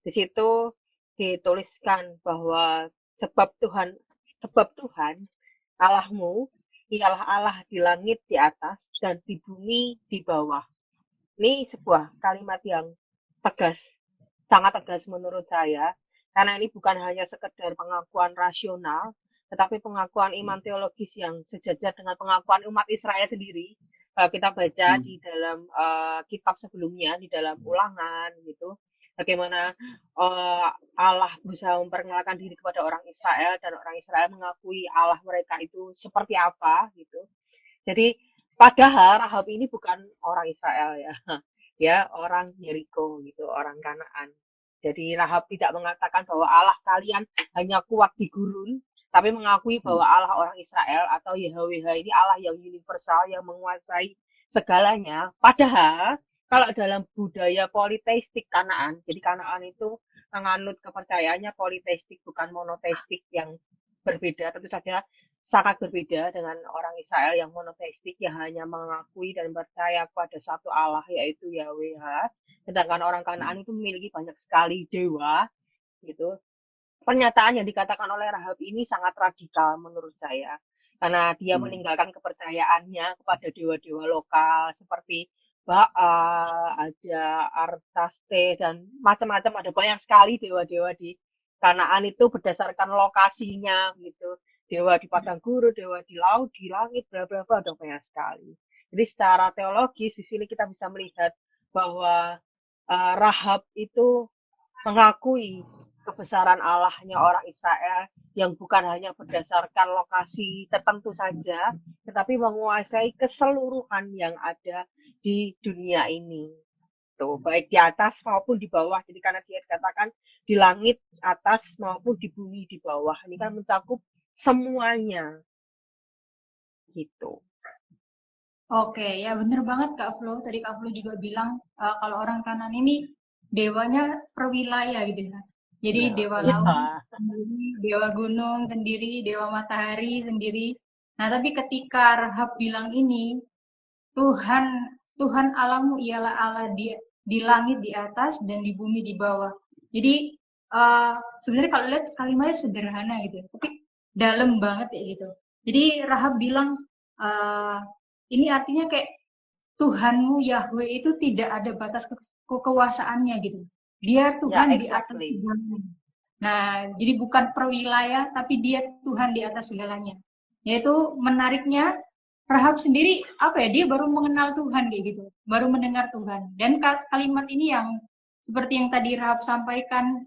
di situ dituliskan bahwa sebab Tuhan Allahmu ialah Allah di langit di atas dan di bumi di bawah. Ini sebuah kalimat yang tegas, sangat tegas menurut saya, karena ini bukan hanya sekedar pengakuan rasional, tetapi pengakuan iman teologis yang sejajar dengan pengakuan umat Israel sendiri. Kalau kita baca di dalam kitab sebelumnya, di dalam Ulangan gitu, bagaimana Allah berusaha memperkenalkan diri kepada orang Israel dan orang Israel mengakui Allah mereka itu seperti apa gitu. Jadi padahal Rahab ini bukan orang Israel ya, ya orang Yeriko gitu, orang Kanaan. Jadi Rahab tidak mengatakan bahwa Allah kalian hanya kuat di gurun, tapi mengakui bahwa Allah orang Israel atau YHWH ini Allah yang universal, yang menguasai segalanya. Padahal kalau dalam budaya politeistik Kanaan, jadi Kanaan itu menganut kepercayaannya politeistik bukan monoteistik yang berbeda, tentu saja sangat berbeda dengan orang Israel yang monoteistik yang hanya mengakui dan percaya pada satu Allah yaitu YHWH. Sedangkan orang Kanaan itu memiliki banyak sekali dewa gitu. Pernyataan yang dikatakan oleh Rahab ini sangat radikal menurut saya karena dia meninggalkan kepercayaannya kepada dewa-dewa lokal seperti Baal, ada Artaste dan macam-macam, ada banyak sekali dewa-dewa di Kanaan itu berdasarkan lokasinya gitu. Dewa di padang gurun, dewa di laut, di langit, bla bla bla, ada banyak sekali. Jadi secara teologis di sini kita bisa melihat bahwa Rahab itu mengakui kebesaran Allahnya orang Israel yang bukan hanya berdasarkan lokasi tertentu saja, tetapi menguasai keseluruhan yang ada di dunia ini. Tuh, baik di atas maupun di bawah. Jadi karena dia dikatakan di langit atas maupun di bumi di bawah. Ini kan mencakup semuanya gitu. Oke, ya bener banget Kak Flo. Tadi Kak Flo juga bilang kalau orang kanan ini dewanya per wilayah gitu ya. Jadi dewa laut sendiri, dewa gunung sendiri, dewa matahari sendiri. Nah, tapi ketika Rahab bilang ini, Tuhan Allahmu ialah Allah di langit di atas dan di bumi di bawah. Jadi sebenarnya kalau lihat kalimatnya sederhana gitu, tapi dalam banget ya gitu. Jadi Rahab bilang ini artinya kayak Tuhanmu Yahweh itu tidak ada batas kekuasaannya gitu. Dia Tuhan di atas segalanya. Nah, jadi bukan per wilayah, tapi dia Tuhan di atas segalanya. Yaitu menariknya Rahab sendiri apa ya? Dia baru mengenal Tuhan kayak gitu, baru mendengar Tuhan. Dan kalimat ini yang seperti yang tadi Rahab sampaikan,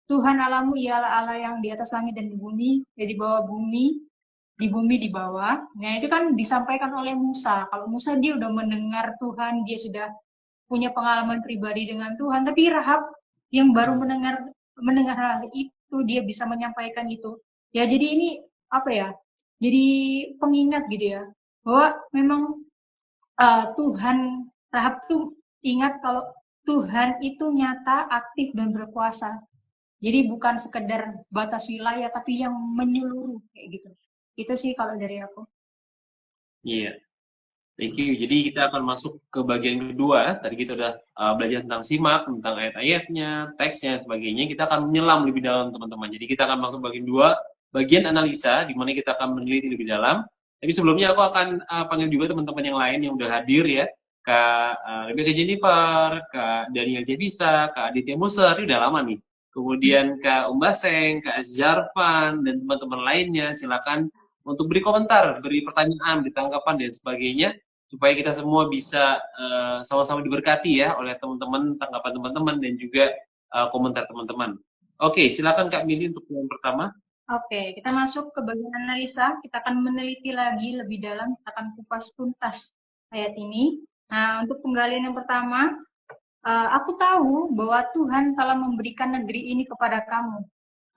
Tuhan Allahmu ialah Allah yang di atas langit dan di bumi, ya di bawah bumi, di bumi di bawah. Nah, itu kan disampaikan oleh Musa. Kalau Musa dia udah mendengar Tuhan, dia sudah punya pengalaman pribadi dengan Tuhan. Tapi Rahab yang baru mendengar hal itu, dia bisa menyampaikan itu. Ya, jadi ini apa ya? Jadi pengingat gitu ya, bahwa memang Tuhan, Rahab tuh ingat kalau Tuhan itu nyata, aktif dan berkuasa. Jadi bukan sekedar batas wilayah, tapi yang menyeluruh kayak gitu. Itu sih kalau dari aku. Iya, thank you. Jadi kita akan masuk ke bagian kedua. Tadi kita udah belajar tentang simak, tentang ayat-ayatnya, teksnya, sebagainya. Kita akan menyelam lebih dalam, teman-teman. Jadi kita akan masuk bagian dua, bagian analisa, di mana kita akan meneliti lebih dalam. Tapi sebelumnya aku akan panggil juga teman-teman yang lain yang udah hadir ya. Kak Rebecca Jennifer, Kak Daniel Jebisa, Kak Aditya Muser, ini udah lama nih. Kemudian Kak Umbaseng, Kak Jarvan, dan teman-teman lainnya, silakan untuk beri komentar, beri pertanyaan, beri tanggapan, dan sebagainya, supaya kita semua bisa sama-sama diberkati ya oleh teman-teman, tanggapan teman-teman, dan juga komentar teman-teman. Oke, silakan Kak Mili untuk yang pertama. Oke, kita masuk ke bagian analisa. Kita akan meneliti lagi lebih dalam, kita akan kupas tuntas ayat ini. Nah, untuk penggalian yang pertama, aku tahu bahwa Tuhan telah memberikan negeri ini kepada kamu.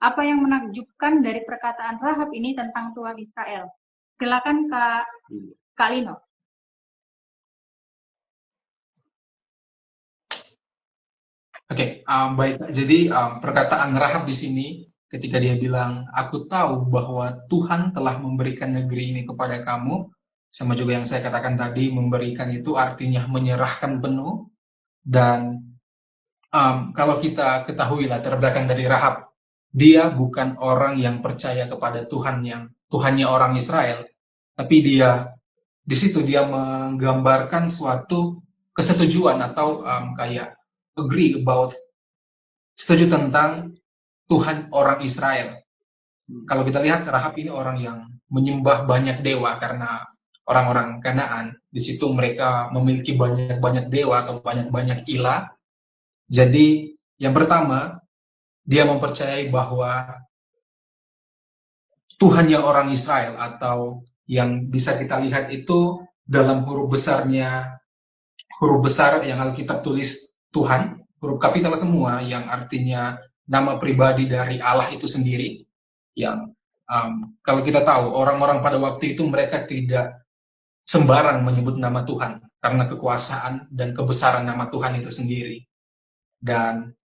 Apa yang menakjubkan dari perkataan Rahab ini tentang Tuhan Israel? Silakan Kak Lino. Oke, baik. Jadi perkataan Rahab di sini ketika dia bilang, "Aku tahu bahwa Tuhan telah memberikan negeri ini kepada kamu," sama juga yang saya katakan tadi, memberikan itu artinya menyerahkan penuh. Dan kalau kita ketahui lah terbelakang dari Rahab, dia bukan orang yang percaya kepada Tuhan yang Tuhannya orang Israel, tapi dia di situ dia menggambarkan suatu kesetujuan atau kayak agree about setuju tentang Tuhan orang Israel. Kalau kita lihat Rahab ini orang yang menyembah banyak dewa karena orang-orang Kanaan di situ mereka memiliki banyak-banyak dewa atau banyak-banyak ilah. Jadi yang pertama dia mempercayai bahwa Tuhan yang orang Israel atau yang bisa kita lihat itu dalam huruf besar yang Alkitab tulis Tuhan, huruf kapital semua yang artinya nama pribadi dari Allah itu sendiri. Yang kalau kita tahu orang-orang pada waktu itu mereka tidak sembarang menyebut nama Tuhan karena kekuasaan dan kebesaran nama Tuhan itu sendiri. Dan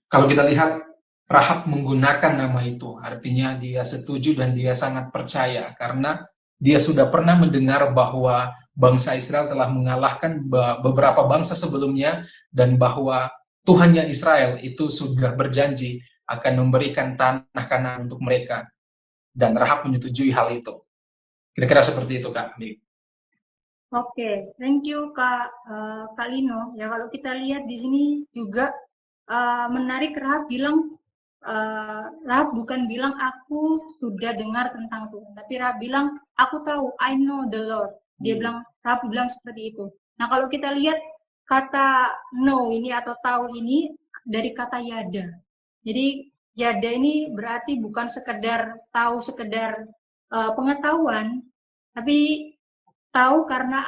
kalau kita lihat Rahab menggunakan nama itu, artinya dia setuju dan dia sangat percaya karena dia sudah pernah mendengar bahwa bangsa Israel telah mengalahkan beberapa bangsa sebelumnya dan bahwa Tuhannya Israel itu sudah berjanji akan memberikan tanah Kanaan untuk mereka. Dan Rahab menyetujui hal itu. Kira-kira seperti itu, Kak. Oke, thank you Kak Lino. Ya kalau kita lihat di sini juga menarik, Rahab bilang Rahab bukan bilang aku sudah dengar tentang Tuhan, tapi Rahab bilang aku tahu, I know the Lord. Rahab bilang seperti itu. Nah kalau kita lihat kata know ini atau tahu ini dari kata yada. Jadi yada ini berarti bukan sekedar tahu, sekedar pengetahuan, tapi tahu karena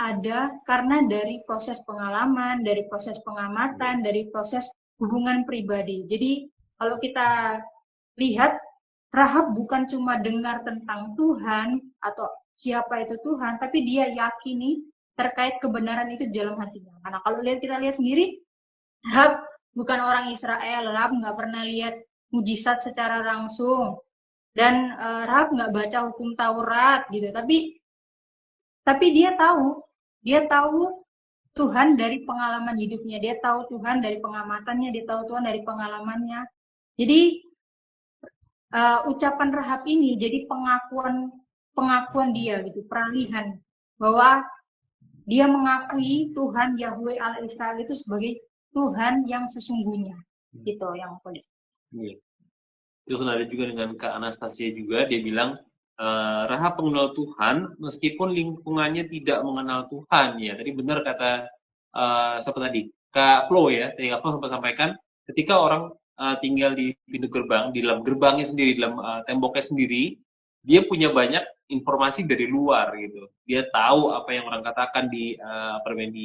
dari proses pengalaman, dari proses pengamatan, dari proses hubungan pribadi. Jadi kalau kita lihat, Rahab bukan cuma dengar tentang Tuhan atau siapa itu Tuhan, tapi dia yakini terkait kebenaran itu dalam hatinya. Karena kalau kita lihat sendiri, Rahab bukan orang Israel, Rahab nggak pernah lihat mujizat secara langsung, dan Rahab nggak baca hukum Taurat gitu, tapi dia tahu Tuhan dari pengalaman hidupnya, dia tahu Tuhan dari pengamatannya, dia tahu Tuhan dari pengalamannya. Jadi ucapan Rahab ini jadi pengakuan dia gitu, peralihan bahwa dia mengakui Tuhan Yahweh Allah Israel itu sebagai Tuhan yang sesungguhnya. Gitu yang aku lihat. Iya. Itu ada juga dengan Kak Anastasia juga, dia bilang Rahab mengenal Tuhan meskipun lingkungannya tidak mengenal Tuhan. Ya, tadi benar kata siapa tadi? Kak Flo ya, tadi Kak Flo sempat sampaikan ketika orang tinggal di pintu gerbang, di dalam gerbangnya sendiri, dalam temboknya sendiri, dia punya banyak informasi dari luar gitu. Dia tahu apa yang orang katakan di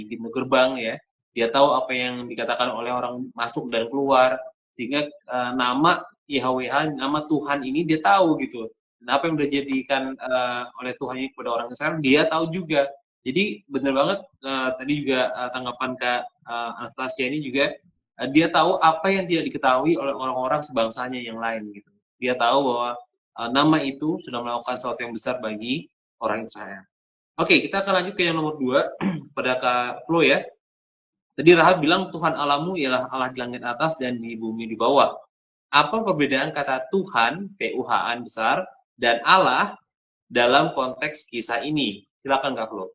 pintu gerbang ya. Dia tahu apa yang dikatakan oleh orang masuk dan keluar, sehingga nama YHWH, nama Tuhan ini dia tahu gitu. Dan apa yang udah dijadikan oleh Tuhan ini kepada orang Israel, dia tahu juga. Jadi benar banget tadi juga tanggapan Kak Anastasia ini juga, dia tahu apa yang tidak diketahui oleh orang-orang sebangsanya yang lain gitu. Dia tahu bahwa nama itu sudah melakukan sesuatu yang besar bagi orang Israel. Oke, kita akan lanjut ke yang nomor 2 pada Kak Flo ya. Tadi Rahab bilang Tuhan Allahmu ialah Allah di langit atas dan di bumi di bawah. Apa perbedaan kata Tuhan, T-U-H-N besar, dan Allah dalam konteks kisah ini? Silakan Kak Flo.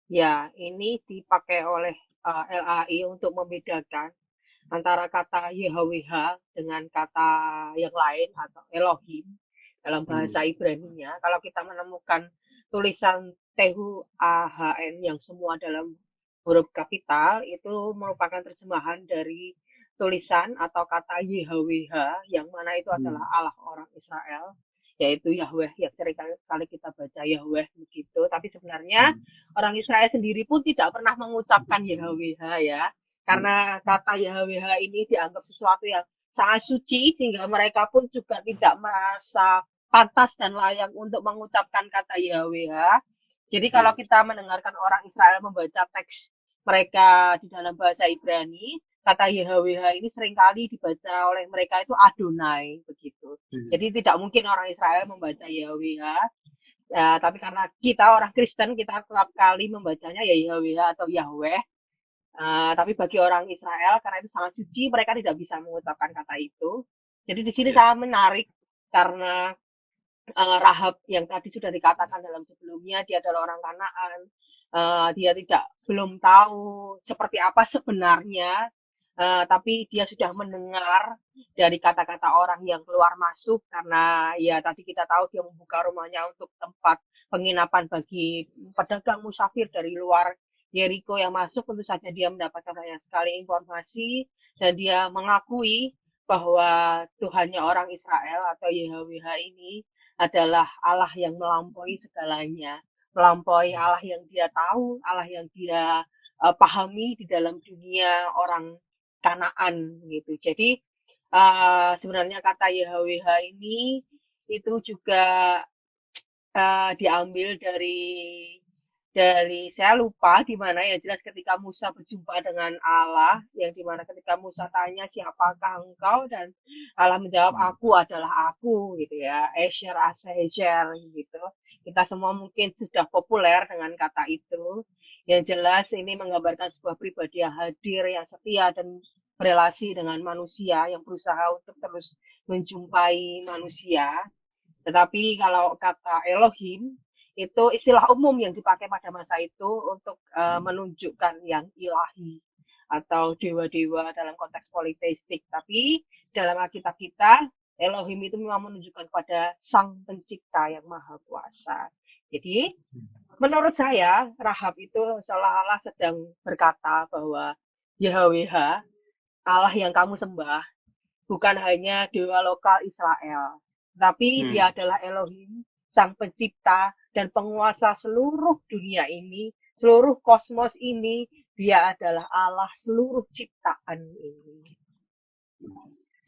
Ya, ini dipakai oleh LAI untuk membedakan antara kata YHWH dengan kata yang lain atau Elohim dalam bahasa Ibrani-nya. Kalau kita menemukan tulisan THUAHN yang semua dalam huruf kapital, itu merupakan terjemahan dari tulisan atau kata YHWH yang mana itu adalah Allah orang Israel, yaitu Yahweh yang sering kali kita baca Yahweh begitu. Tapi sebenarnya orang Israel sendiri pun tidak pernah mengucapkan YHWH ya, karena kata YHWH ini dianggap sesuatu yang sangat suci sehingga mereka pun juga tidak merasa pantas dan layak untuk mengucapkan kata YHWH. Jadi Oke. kalau kita mendengarkan orang Israel membaca teks mereka di dalam bahasa Ibrani, kata YHWH ini seringkali dibaca oleh mereka itu Adonai begitu. Jadi tidak mungkin orang Israel membaca YHWH. Ya, tapi karena kita orang Kristen, kita kerap kali membacanya ya YHWH atau Yahweh. Tapi bagi orang Israel, karena itu sangat suci, mereka tidak bisa mengucapkan kata itu. Jadi di sini Ya. sangat menarik karena Rahab yang tadi sudah dikatakan dalam sebelumnya, dia adalah orang Kanaan. Dia belum tahu seperti apa sebenarnya, tapi dia sudah mendengar dari kata-kata orang yang keluar masuk karena ya tadi kita tahu dia membuka rumahnya untuk tempat penginapan bagi pedagang musafir dari luar Yeriko yang masuk. Tentu saja dia mendapatkan banyak sekali informasi dan dia mengakui bahwa Tuhannya orang Israel atau YHWH ini adalah Allah yang melampaui segalanya, melampaui Allah yang dia tahu, Allah yang dia pahami di dalam dunia orang Kanaan gitu. Jadi sebenarnya kata YHWH ini itu juga diambil dari saya lupa di mana, yang jelas ketika Musa berjumpa dengan Allah, yang di mana ketika Musa tanya siapakah engkau, dan Allah menjawab aku adalah aku gitu ya, Esher Aseher gitu. Kita semua mungkin sudah populer dengan kata itu. Yang jelas ini menggambarkan sebuah pribadi yang hadir, yang setia dan berelasi dengan manusia, yang berusaha untuk terus menjumpai manusia. Tetapi kalau kata Elohim itu istilah umum yang dipakai pada masa itu untuk menunjukkan yang ilahi atau dewa-dewa dalam konteks politeistik. Tapi dalam Alkitab kita, Elohim itu memang menunjukkan pada Sang Pencipta yang Maha Kuasa. Jadi, menurut saya, Rahab itu seolah-olah sedang berkata bahwa YHWH, Allah yang kamu sembah, bukan hanya dewa lokal Israel, tapi dia adalah Elohim, Sang Pencipta dan penguasa seluruh dunia ini, seluruh kosmos ini. Dia adalah Allah seluruh ciptaan ini.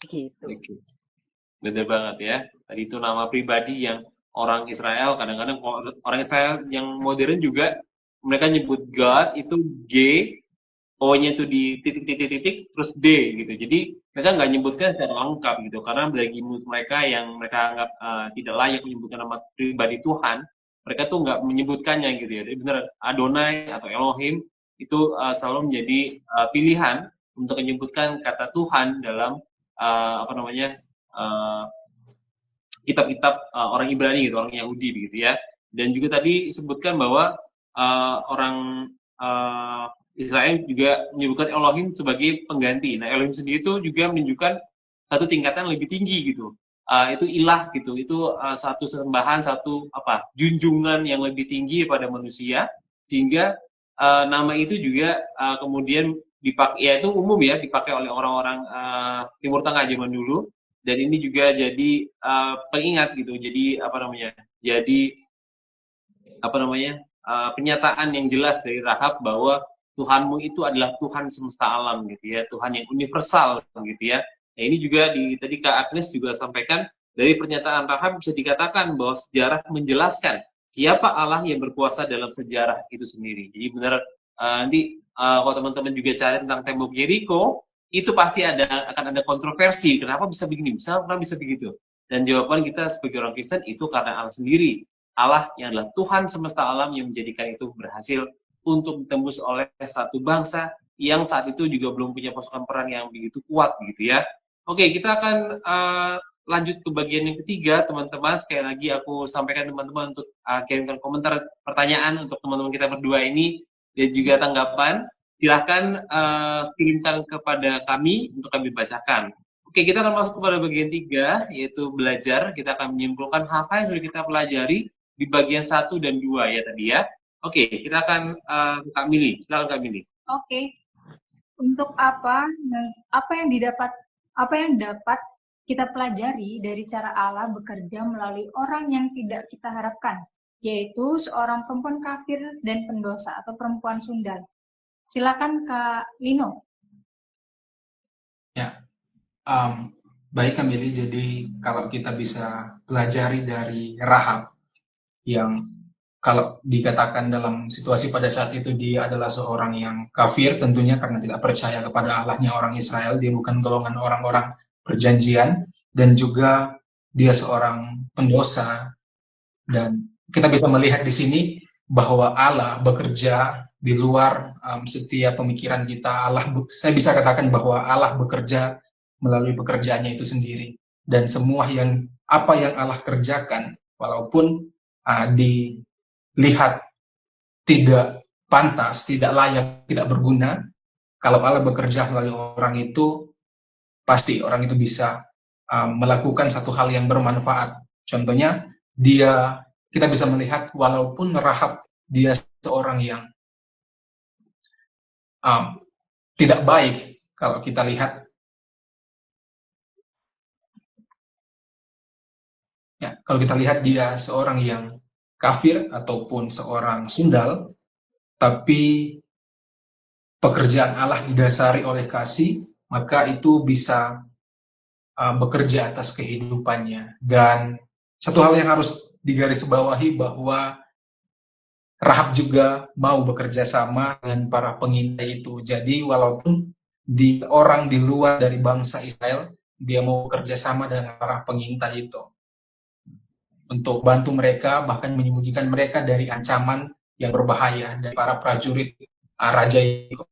Gitu. Bener banget ya. Tadi itu nama pribadi yang orang Israel, kadang-kadang orang Israel yang modern juga mereka nyebut God itu G, O-nya itu di titik-titik-titik, terus D gitu. Jadi mereka nggak nyebutkan secara lengkap gitu, karena bagi mereka yang mereka anggap tidak layak menyebutkan nama pribadi Tuhan, mereka tuh nggak menyebutkannya gitu ya. Jadi benar Adonai atau Elohim itu selalu menjadi pilihan untuk menyebutkan kata Tuhan dalam kitab-kitab orang Ibrani gitu, orang Yahudi gitu ya. Dan juga tadi disebutkan bahwa orang Israel juga menyebutkan Elohim sebagai pengganti. Nah, Elohim sendiri itu juga menunjukkan satu tingkatan lebih tinggi gitu. Itu ilah gitu. Itu satu sembahan, satu junjungan yang lebih tinggi pada manusia, sehingga nama itu juga kemudian dipakai, ya itu umum ya, dipakai oleh orang-orang Timur Tengah zaman dulu. Dan ini juga jadi pengingat gitu. Jadi pernyataan yang jelas dari Rahab bahwa Tuhanmu itu adalah Tuhan semesta alam gitu ya, Tuhan yang universal gitu ya. Nah, ini juga tadi Kak Agnes juga sampaikan, dari pernyataan Rahab bisa dikatakan bahwa sejarah menjelaskan siapa Allah yang berkuasa dalam sejarah itu sendiri. Jadi benar nanti kalau teman-teman juga cari tentang tembok Yeriko, itu pasti akan ada kontroversi. Kenapa bisa begini? Kenapa bisa begitu? Dan jawaban kita sebagai orang Kristen itu karena Allah sendiri. Allah yang adalah Tuhan semesta alam yang menjadikan itu berhasil untuk ditembus oleh satu bangsa yang saat itu juga belum punya pasukan perang yang begitu kuat gitu ya. Oke, kita akan lanjut ke bagian yang ketiga, teman-teman. Sekali lagi aku sampaikan teman-teman untuk kirimkan komentar, pertanyaan untuk teman-teman kita berdua ini dan juga tanggapan. Silahkan kirimkan kepada kami untuk kami bacakan. Oke, kita akan masuk kepada bagian 3, yaitu belajar. Kita akan menyimpulkan apa yang sudah kita pelajari di bagian 1 dan 2 ya tadi ya. Oke, kita akan Kak Mili. Silakan Kak Mili. Oke. Untuk apa yang dapat kita pelajari dari cara Allah bekerja melalui orang yang tidak kita harapkan, yaitu seorang perempuan kafir dan pendosa atau perempuan sundal. Silakan Kak Lino. Ya, Baik Kamili, jadi kalau kita bisa pelajari dari Rahab yang kalau dikatakan dalam situasi pada saat itu dia adalah seorang yang kafir tentunya karena tidak percaya kepada Allahnya orang Israel, dia bukan golongan orang-orang perjanjian dan juga dia seorang pendosa dan kita bisa melihat di sini bahwa Allah bekerja di luar setiap pemikiran kita. Saya bisa katakan bahwa Allah bekerja melalui pekerjaannya itu sendiri dan semua yang apa yang Allah kerjakan walaupun dilihat tidak pantas, tidak layak, tidak berguna, kalau Allah bekerja melalui orang itu pasti orang itu bisa melakukan satu hal yang bermanfaat. Contohnya kita bisa melihat walaupun Rahab dia seorang yang tidak baik, kalau kita lihat dia seorang yang kafir ataupun seorang sundal, tapi pekerjaan Allah didasari oleh kasih, maka itu bisa bekerja atas kehidupannya. Dan satu hal yang harus digarisbawahi bahwa Rahab juga mau bekerja sama dengan para pengintai itu. Jadi walaupun orang di luar dari bangsa Israel, dia mau bekerja sama dengan para pengintai itu untuk bantu mereka, bahkan menyembunyikan mereka dari ancaman yang berbahaya dari para prajurit Raja Yeriko.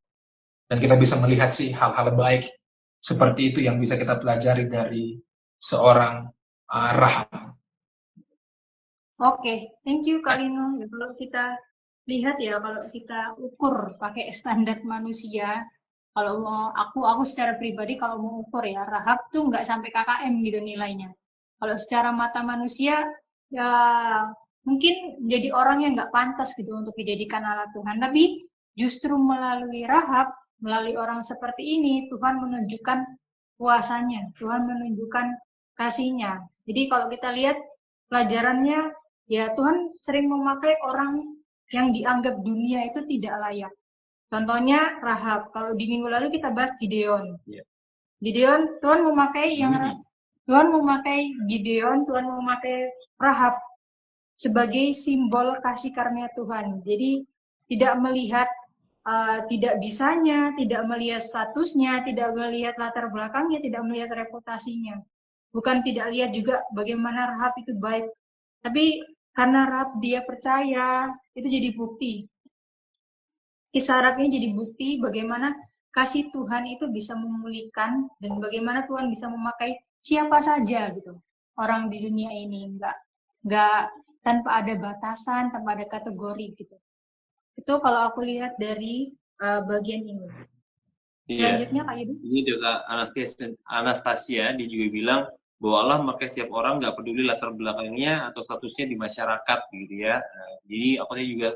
Dan kita bisa melihat sih hal-hal baik seperti itu yang bisa kita pelajari dari seorang Rahab. Oke, thank you Kak Lino. Ya, kalau kita lihat ya, kalau kita ukur pakai standar manusia, kalau mau aku secara pribadi kalau mau ukur ya, Rahab tuh nggak sampai KKM gitu nilainya. Kalau secara mata manusia, ya mungkin jadi orang yang nggak pantas gitu untuk dijadikan alat Tuhan. Tapi justru melalui Rahab, melalui orang seperti ini, Tuhan menunjukkan kuasanya, Tuhan menunjukkan kasihnya. Jadi kalau kita lihat pelajarannya, ya Tuhan sering memakai orang yang dianggap dunia itu tidak layak. Contohnya Rahab. Kalau di minggu lalu kita bahas Gideon. Gideon, Tuhan memakai Gideon, Tuhan memakai Rahab sebagai simbol kasih karunia Tuhan. Jadi tidak melihat tidak bisanya, tidak melihat statusnya, tidak melihat latar belakangnya, tidak melihat reputasinya. Bukan tidak lihat juga bagaimana Rahab itu baik, tapi karena Rahab dia percaya, itu jadi bukti. Kisah Rahab ini jadi bukti bagaimana kasih Tuhan itu bisa memulihkan dan bagaimana Tuhan bisa memakai siapa saja gitu orang di dunia ini, nggak tanpa ada batasan, tanpa ada kategori gitu. Itu kalau aku lihat dari bagian ini. Selanjutnya Kak Yudu. Ini juga Anastasia dia juga bilang bahwa Allah memakai setiap orang nggak peduli latar belakangnya atau statusnya di masyarakat gitu ya. Jadi aku juga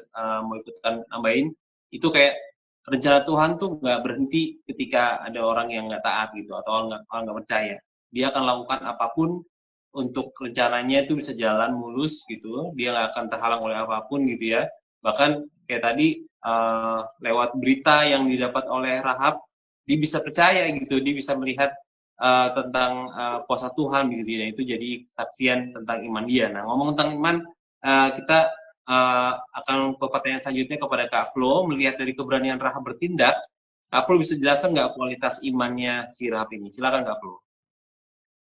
mau ikutan nambahin itu kayak rencana Tuhan tuh nggak berhenti ketika ada orang yang nggak taat gitu atau orang nggak percaya. Dia akan lakukan apapun untuk rencananya itu bisa jalan mulus gitu. Dia nggak akan terhalang oleh apapun gitu ya. Bahkan kayak tadi lewat berita yang didapat oleh Rahab, dia bisa percaya gitu, dia bisa melihat tentang kuasa Tuhan gitu ya. Itu jadi kesaksian tentang iman dia. Nah, ngomong tentang iman, kita akan ke pertanyaan selanjutnya kepada Kak Flo, melihat dari keberanian Rahab bertindak. Kak Flo bisa jelaskan nggak kualitas imannya si Rahab ini? Silakan Kak Flo.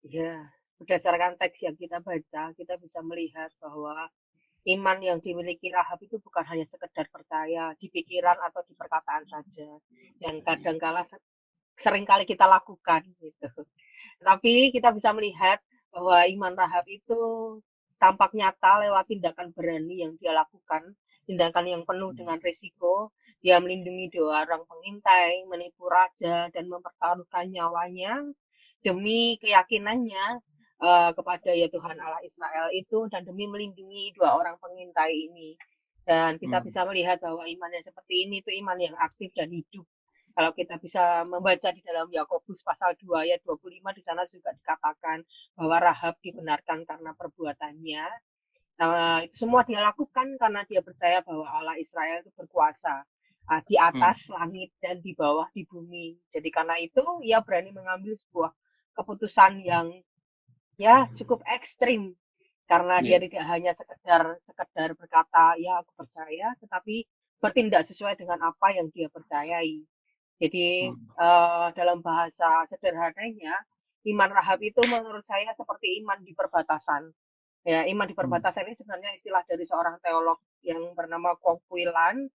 Ya, berdasarkan teks yang kita baca, kita bisa melihat bahwa iman yang dimiliki Rahab itu bukan hanya sekedar percaya di pikiran atau di perkataan saja, yang kadangkala seringkali kita lakukan gitu. Tapi kita bisa melihat bahwa iman Rahab itu tampak nyata lewat tindakan berani yang dia lakukan, tindakan yang penuh dengan risiko. Dia melindungi dua orang pengintai, menipu raja, dan mempertaruhkan nyawanya demi keyakinannya kepada ya Tuhan Allah Israel itu dan demi melindungi dua orang pengintai ini. Dan kita bisa melihat bahwa iman yang seperti ini itu iman yang aktif dan hidup. Kalau kita bisa membaca di dalam Yakobus pasal 2 ayat 25 di sana juga dikatakan bahwa Rahab dibenarkan karena perbuatannya. Nah, itu semua dia lakukan karena dia percaya bahwa Allah Israel itu berkuasa di atas langit dan di bawah di bumi. Jadi karena itu ia berani mengambil sebuah keputusan yang ya cukup ekstrim karena dia Iya. tidak hanya sekedar berkata ya aku percaya, tetapi bertindak sesuai dengan apa yang dia percayai. Jadi Hmm. dalam bahasa sederhananya, iman Rahab itu menurut saya seperti iman di perbatasan. Ya, iman di perbatasan ini sebenarnya istilah dari seorang teolog yang bernama Kong Puilan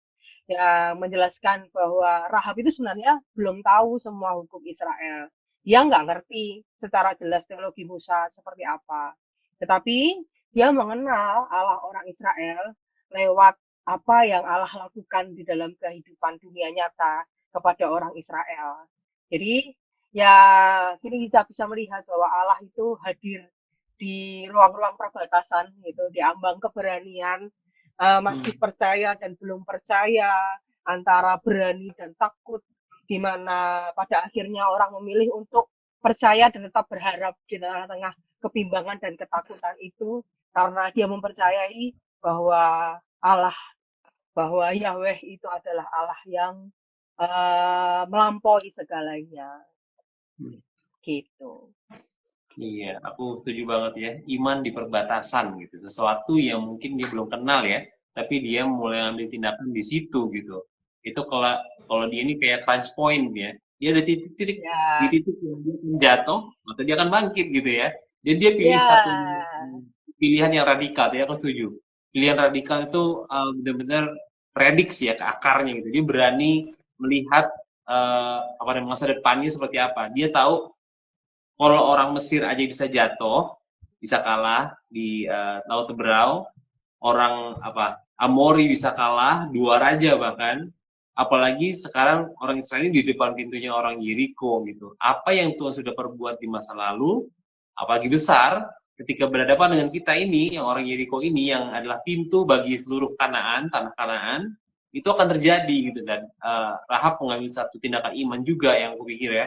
yang menjelaskan bahwa Rahab itu sebenarnya belum tahu semua hukum Israel. Dia nggak ngerti secara jelas teologi Musa seperti apa. Tetapi dia mengenal Allah orang Israel lewat apa yang Allah lakukan di dalam kehidupan dunia nyata kepada orang Israel. Jadi ya kini kita bisa melihat bahwa Allah itu hadir di ruang-ruang perbatasan gitu, di ambang keberanian, masih percaya dan belum percaya, antara berani dan takut, di mana pada akhirnya orang memilih untuk percaya dan tetap berharap di tengah-tengah kebimbangan dan ketakutan itu, karena dia mempercayai bahwa bahwa Yahweh itu adalah Allah yang melampaui segalanya, Hmm. gitu. Iya, aku setuju banget ya. Iman di perbatasan gitu. Sesuatu yang mungkin dia belum kenal ya, tapi dia mulai ambil tindakan di situ gitu. Itu kalau dia ini kayak punch point ya. Dia ada titik-titik di Ya, titik yang dia akan jatuh, atau dia akan bangkit gitu ya. Jadi dia pilih ya, satu pilihan yang radikal ya, aku setuju. Pilihan radikal itu benar-benar prediksi ya ke akarnya gitu. Dia berani melihat apa namanya, masa depannya seperti apa. Dia tahu kalau orang Mesir aja bisa jatuh, bisa kalah di Laut Teberau, orang apa Amori bisa kalah, dua raja bahkan, apalagi sekarang orang Israel ini di depan pintunya orang Yeriko gitu. Apa yang Tuhan sudah perbuat di masa lalu, apalagi besar, ketika berhadapan dengan kita ini, yang orang Yeriko ini, yang adalah pintu bagi seluruh Kanaan, tanah Kanaan, itu akan terjadi gitu. Dan Rahab mengambil satu tindakan iman juga yang aku pikir ya.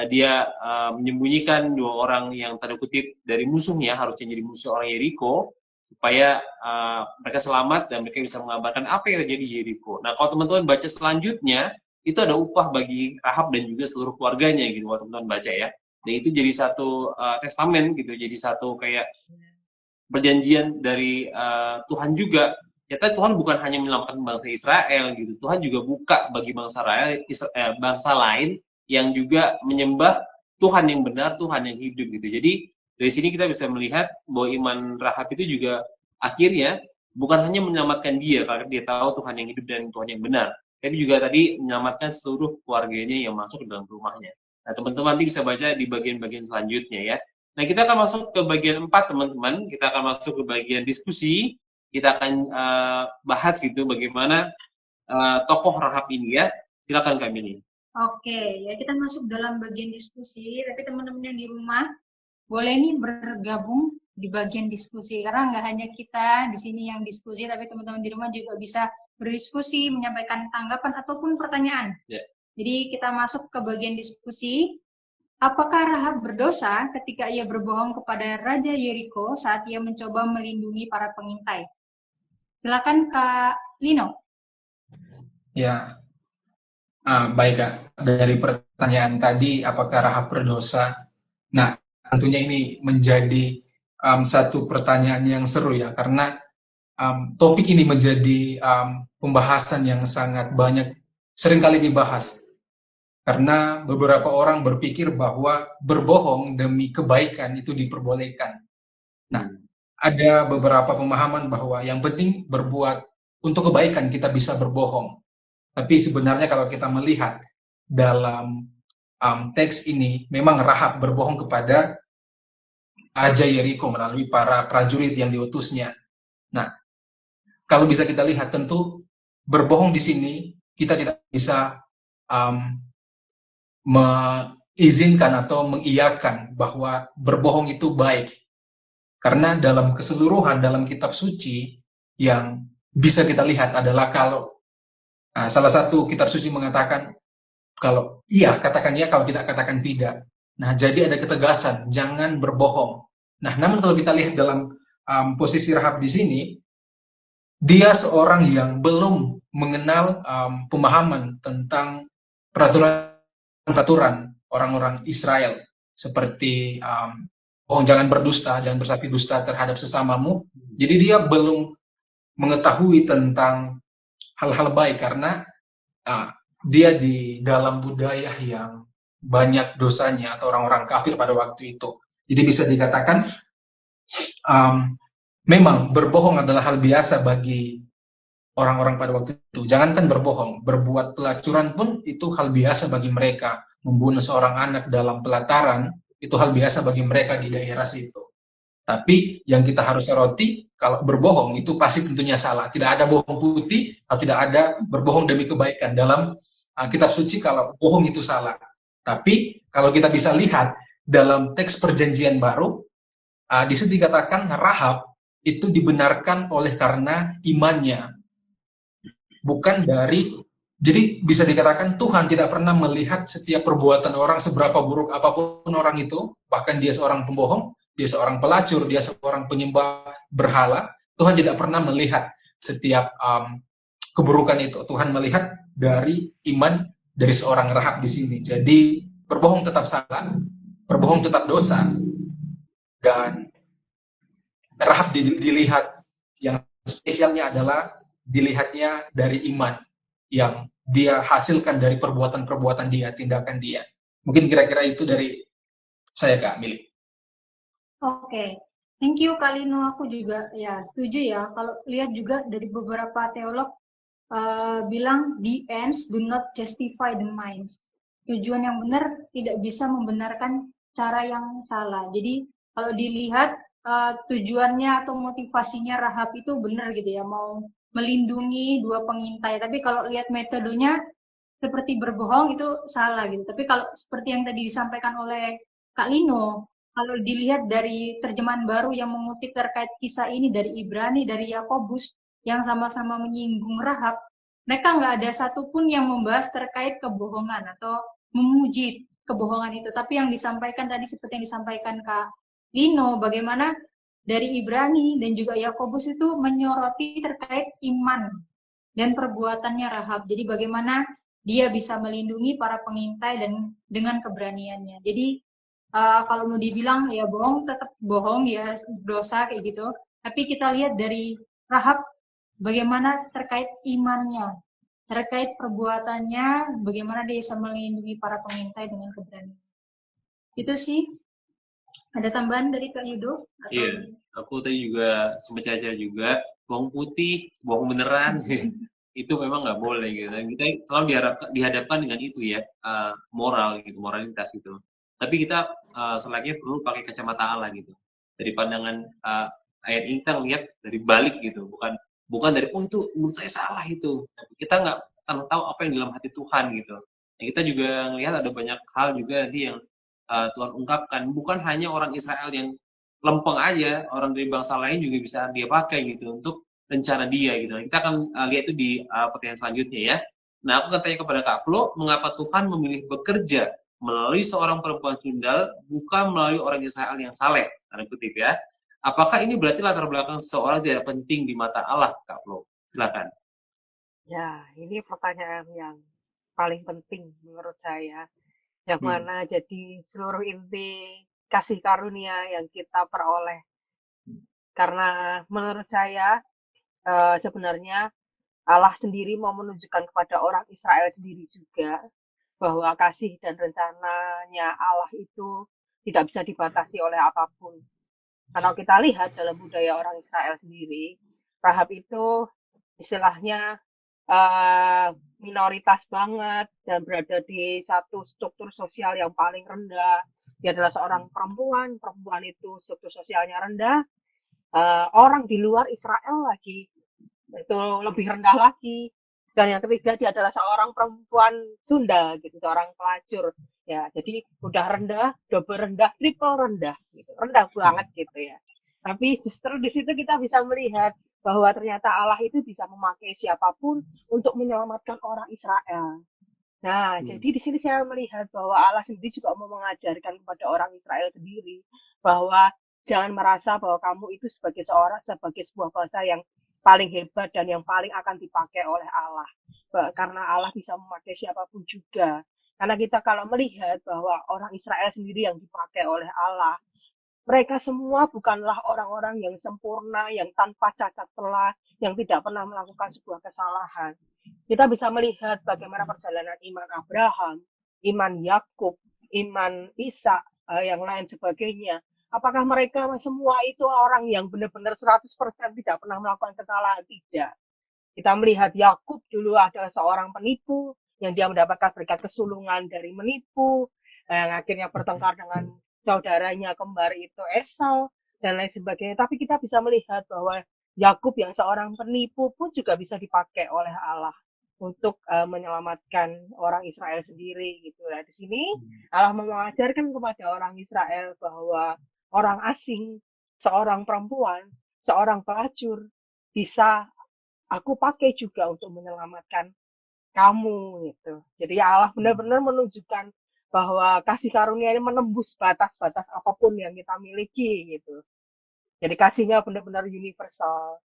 Dia menyembunyikan dua orang yang tanda kutip dari musuhnya, harusnya jadi musuh orang Yeriko, supaya mereka selamat dan mereka bisa mengabarkan apa yang terjadi di Yeriko. Nah, kalau teman-teman baca selanjutnya, itu ada upah bagi Rahab dan juga seluruh keluarganya gitu, kalau teman-teman baca ya. Dan itu jadi satu testamen gitu, jadi satu kayak perjanjian dari Tuhan juga. Ternyata Tuhan bukan hanya menyelamatkan bangsa Israel gitu, Tuhan juga buka bagi bangsa lain yang juga menyembah Tuhan yang benar, Tuhan yang hidup gitu. Jadi dari sini kita bisa melihat bahwa iman Rahab itu juga akhirnya bukan hanya menyelamatkan dia karena dia tahu Tuhan yang hidup dan Tuhan yang benar, tapi juga tadi menyelamatkan seluruh keluarganya yang masuk ke dalam rumahnya. Nah, teman-teman nanti bisa baca di bagian-bagian selanjutnya ya. Nah, kita akan masuk ke bagian 4, teman-teman. Kita akan masuk ke bagian diskusi. Kita akan bahas gitu bagaimana tokoh Rahab ini ya. Silakan Kak Mini. Oke, ya kita masuk dalam bagian diskusi, tapi teman-teman yang di rumah boleh nih bergabung di bagian diskusi, karena nggak hanya kita di sini yang diskusi, tapi teman-teman di rumah juga bisa berdiskusi, menyampaikan tanggapan ataupun pertanyaan. Ya. Jadi kita masuk ke bagian diskusi. Apakah Rahab berdosa ketika ia berbohong kepada Raja Yeriko saat ia mencoba melindungi para pengintai? Silakan Kak Lino. Ya, baik Kak. Dari pertanyaan tadi, apakah Rahab berdosa? Nah, tentunya ini menjadi satu pertanyaan yang seru ya, karena topik ini menjadi pembahasan yang sangat banyak, seringkali dibahas. Karena beberapa orang berpikir bahwa berbohong demi kebaikan itu diperbolehkan. Nah, ada beberapa pemahaman bahwa yang penting berbuat untuk kebaikan kita bisa berbohong. Tapi sebenarnya kalau kita melihat dalam teks ini, memang Rahab berbohong kepada Raja Yeriko melalui para prajurit yang diutusnya. Nah, kalau bisa kita lihat, tentu berbohong di sini kita tidak bisa mengizinkan atau mengiyakan bahwa berbohong itu baik. Karena dalam keseluruhan dalam kitab suci yang bisa kita lihat adalah kalau salah satu kitab suci mengatakan kalau iya katakan ya, kalau tidak katakan tidak. Nah, jadi ada ketegasan, jangan berbohong. Nah, namun kalau kita lihat dalam posisi Rahab di sini, dia seorang yang belum mengenal pemahaman tentang peraturan orang-orang Israel. seperti jangan berdusta, jangan bersaksi dusta terhadap sesamamu. Jadi dia belum mengetahui tentang hal-hal baik karena dia di dalam budaya yang banyak dosanya atau orang-orang kafir pada waktu itu. Jadi bisa dikatakan memang berbohong adalah hal biasa bagi orang-orang pada waktu itu. Jangankan berbohong, berbuat pelacuran pun itu hal biasa bagi mereka. Membunuh seorang anak dalam pelataran itu hal biasa bagi mereka di daerah situ. Tapi yang kita harus soroti, kalau berbohong itu pasti tentunya salah. Tidak ada bohong putih atau tidak ada berbohong demi kebaikan. Dalam kitab suci kalau bohong itu salah. Tapi kalau kita bisa lihat dalam teks perjanjian baru, di situ dikatakan Rahab itu dibenarkan oleh karena imannya. Bukan dari, jadi bisa dikatakan Tuhan tidak pernah melihat setiap perbuatan orang seberapa buruk apapun orang itu, bahkan dia seorang pembohong, dia seorang pelacur, dia seorang penyembah berhala, Tuhan tidak pernah melihat setiap keburukan itu. Tuhan melihat dari iman dari seorang Rahab di sini. Jadi berbohong tetap salah, berbohong tetap dosa, dan Rahab dilihat yang spesialnya adalah dilihatnya dari iman yang dia hasilkan dari perbuatan-perbuatan dia, tindakan dia. Mungkin kira-kira itu dari saya, Kak Mili. Oke, thank you Kak Lino. Aku juga ya setuju ya. Kalau lihat juga dari beberapa teolog bilang the ends do not justify the minds. Tujuan yang benar tidak bisa membenarkan cara yang salah. Jadi kalau dilihat tujuannya atau motivasinya Rahab itu benar gitu ya, mau melindungi dua pengintai. Tapi kalau lihat metodenya seperti berbohong itu salah gitu. Tapi kalau seperti yang tadi disampaikan oleh Kak Lino, kalau dilihat dari terjemahan baru yang mengutip terkait kisah ini dari Ibrani, dari Yakobus, yang sama-sama menyinggung Rahab, mereka nggak ada satupun yang membahas terkait kebohongan atau memuji kebohongan itu. Tapi yang disampaikan tadi seperti yang disampaikan Kak Lino, bagaimana dari Ibrani dan juga Yakobus itu menyoroti terkait iman dan perbuatannya Rahab. Jadi bagaimana dia bisa melindungi para pengintai dan dengan keberaniannya. Jadi kalau mau dibilang ya bohong tetap bohong ya dosa kayak gitu. Tapi kita lihat dari Rahab bagaimana terkait imannya, terkait perbuatannya, bagaimana dia bisa melindungi para pengintai dengan keberanian. Itu sih. Ada tambahan dari Kak Yudo? Iya, aku tadi juga sempat caca juga, bohong putih, bohong beneran, itu memang nggak boleh gitu. Dan kita selalu dihadapkan dengan itu ya, moral gitu, moralitas gitu. Tapi kita selanjutnya perlu pakai kacamata Allah gitu. Dari pandangan ayat ini kita lihat dari balik gitu, bukan dari itu menurut saya salah itu. Kita nggak tahu apa yang dalam hati Tuhan gitu. Dan kita juga melihat ada banyak hal juga nanti yang Tuhan ungkapkan. Bukan hanya orang Israel yang lempeng aja, orang dari bangsa lain juga bisa dia pakai gitu untuk rencana dia gitu. Kita akan lihat itu di pertanyaan selanjutnya ya. Nah, aku akan tanya kepada Kak Flo, mengapa Tuhan memilih bekerja melalui seorang perempuan sundal, bukan melalui orang Israel yang saleh, tanda kutip ya. Apakah ini berarti latar belakang seseorang tidak penting di mata Allah, Kak Flo? Silakan. Ya, ini pertanyaan yang paling penting menurut saya. Yang mana jadi seluruh inti kasih karunia yang kita peroleh. Karena menurut saya sebenarnya Allah sendiri mau menunjukkan kepada orang Israel sendiri juga bahwa kasih dan rencananya Allah itu tidak bisa dibatasi oleh apapun. Kalau kita lihat dalam budaya orang Israel sendiri, Rahab itu istilahnya minoritas banget dan berada di satu struktur sosial yang paling rendah. Dia adalah seorang perempuan itu struktur sosialnya rendah. Orang di luar Israel lagi itu lebih rendah lagi. Dan yang ketiga dia adalah seorang perempuan Sunda gitu, seorang pelacur. Ya, jadi udah rendah, double rendah, triple rendah gitu. Rendah banget gitu ya. Tapi justru di situ kita bisa melihat bahwa ternyata Allah itu bisa memakai siapapun untuk menyelamatkan orang Israel. Nah, jadi di sini saya melihat bahwa Allah sendiri juga mau mengajarkan kepada orang Israel sendiri bahwa jangan merasa bahwa kamu itu sebagai sebuah bangsa yang paling hebat dan yang paling akan dipakai oleh Allah. Karena Allah bisa memakai siapapun juga. Karena kita kalau melihat bahwa orang Israel sendiri yang dipakai oleh Allah, mereka semua bukanlah orang-orang yang sempurna, yang tanpa cacat celah, yang tidak pernah melakukan sebuah kesalahan. Kita bisa melihat bagaimana perjalanan iman Abraham, iman Yakub, iman Ishak, yang lain sebagainya. Apakah mereka semua itu orang yang benar-benar 100% tidak pernah melakukan kesalahan? Tidak. Kita melihat Yakub dulu adalah seorang penipu, yang dia mendapatkan berkat kesulungan dari menipu, yang akhirnya bertengkar dengan saudaranya kembar itu Esau, dan lain sebagainya. Tapi kita bisa melihat bahwa Yakub yang seorang penipu pun juga bisa dipakai oleh Allah untuk menyelamatkan orang Israel sendiri gitu. Nah, di sini Allah mengajarkan kepada orang Israel bahwa orang asing, seorang perempuan, seorang pelacur bisa aku pakai juga untuk menyelamatkan kamu gitu. Jadi Allah benar-benar menunjukkan bahwa kasih karunia ini menembus batas-batas apapun yang kita miliki gitu. Jadi kasihnya benar-benar universal.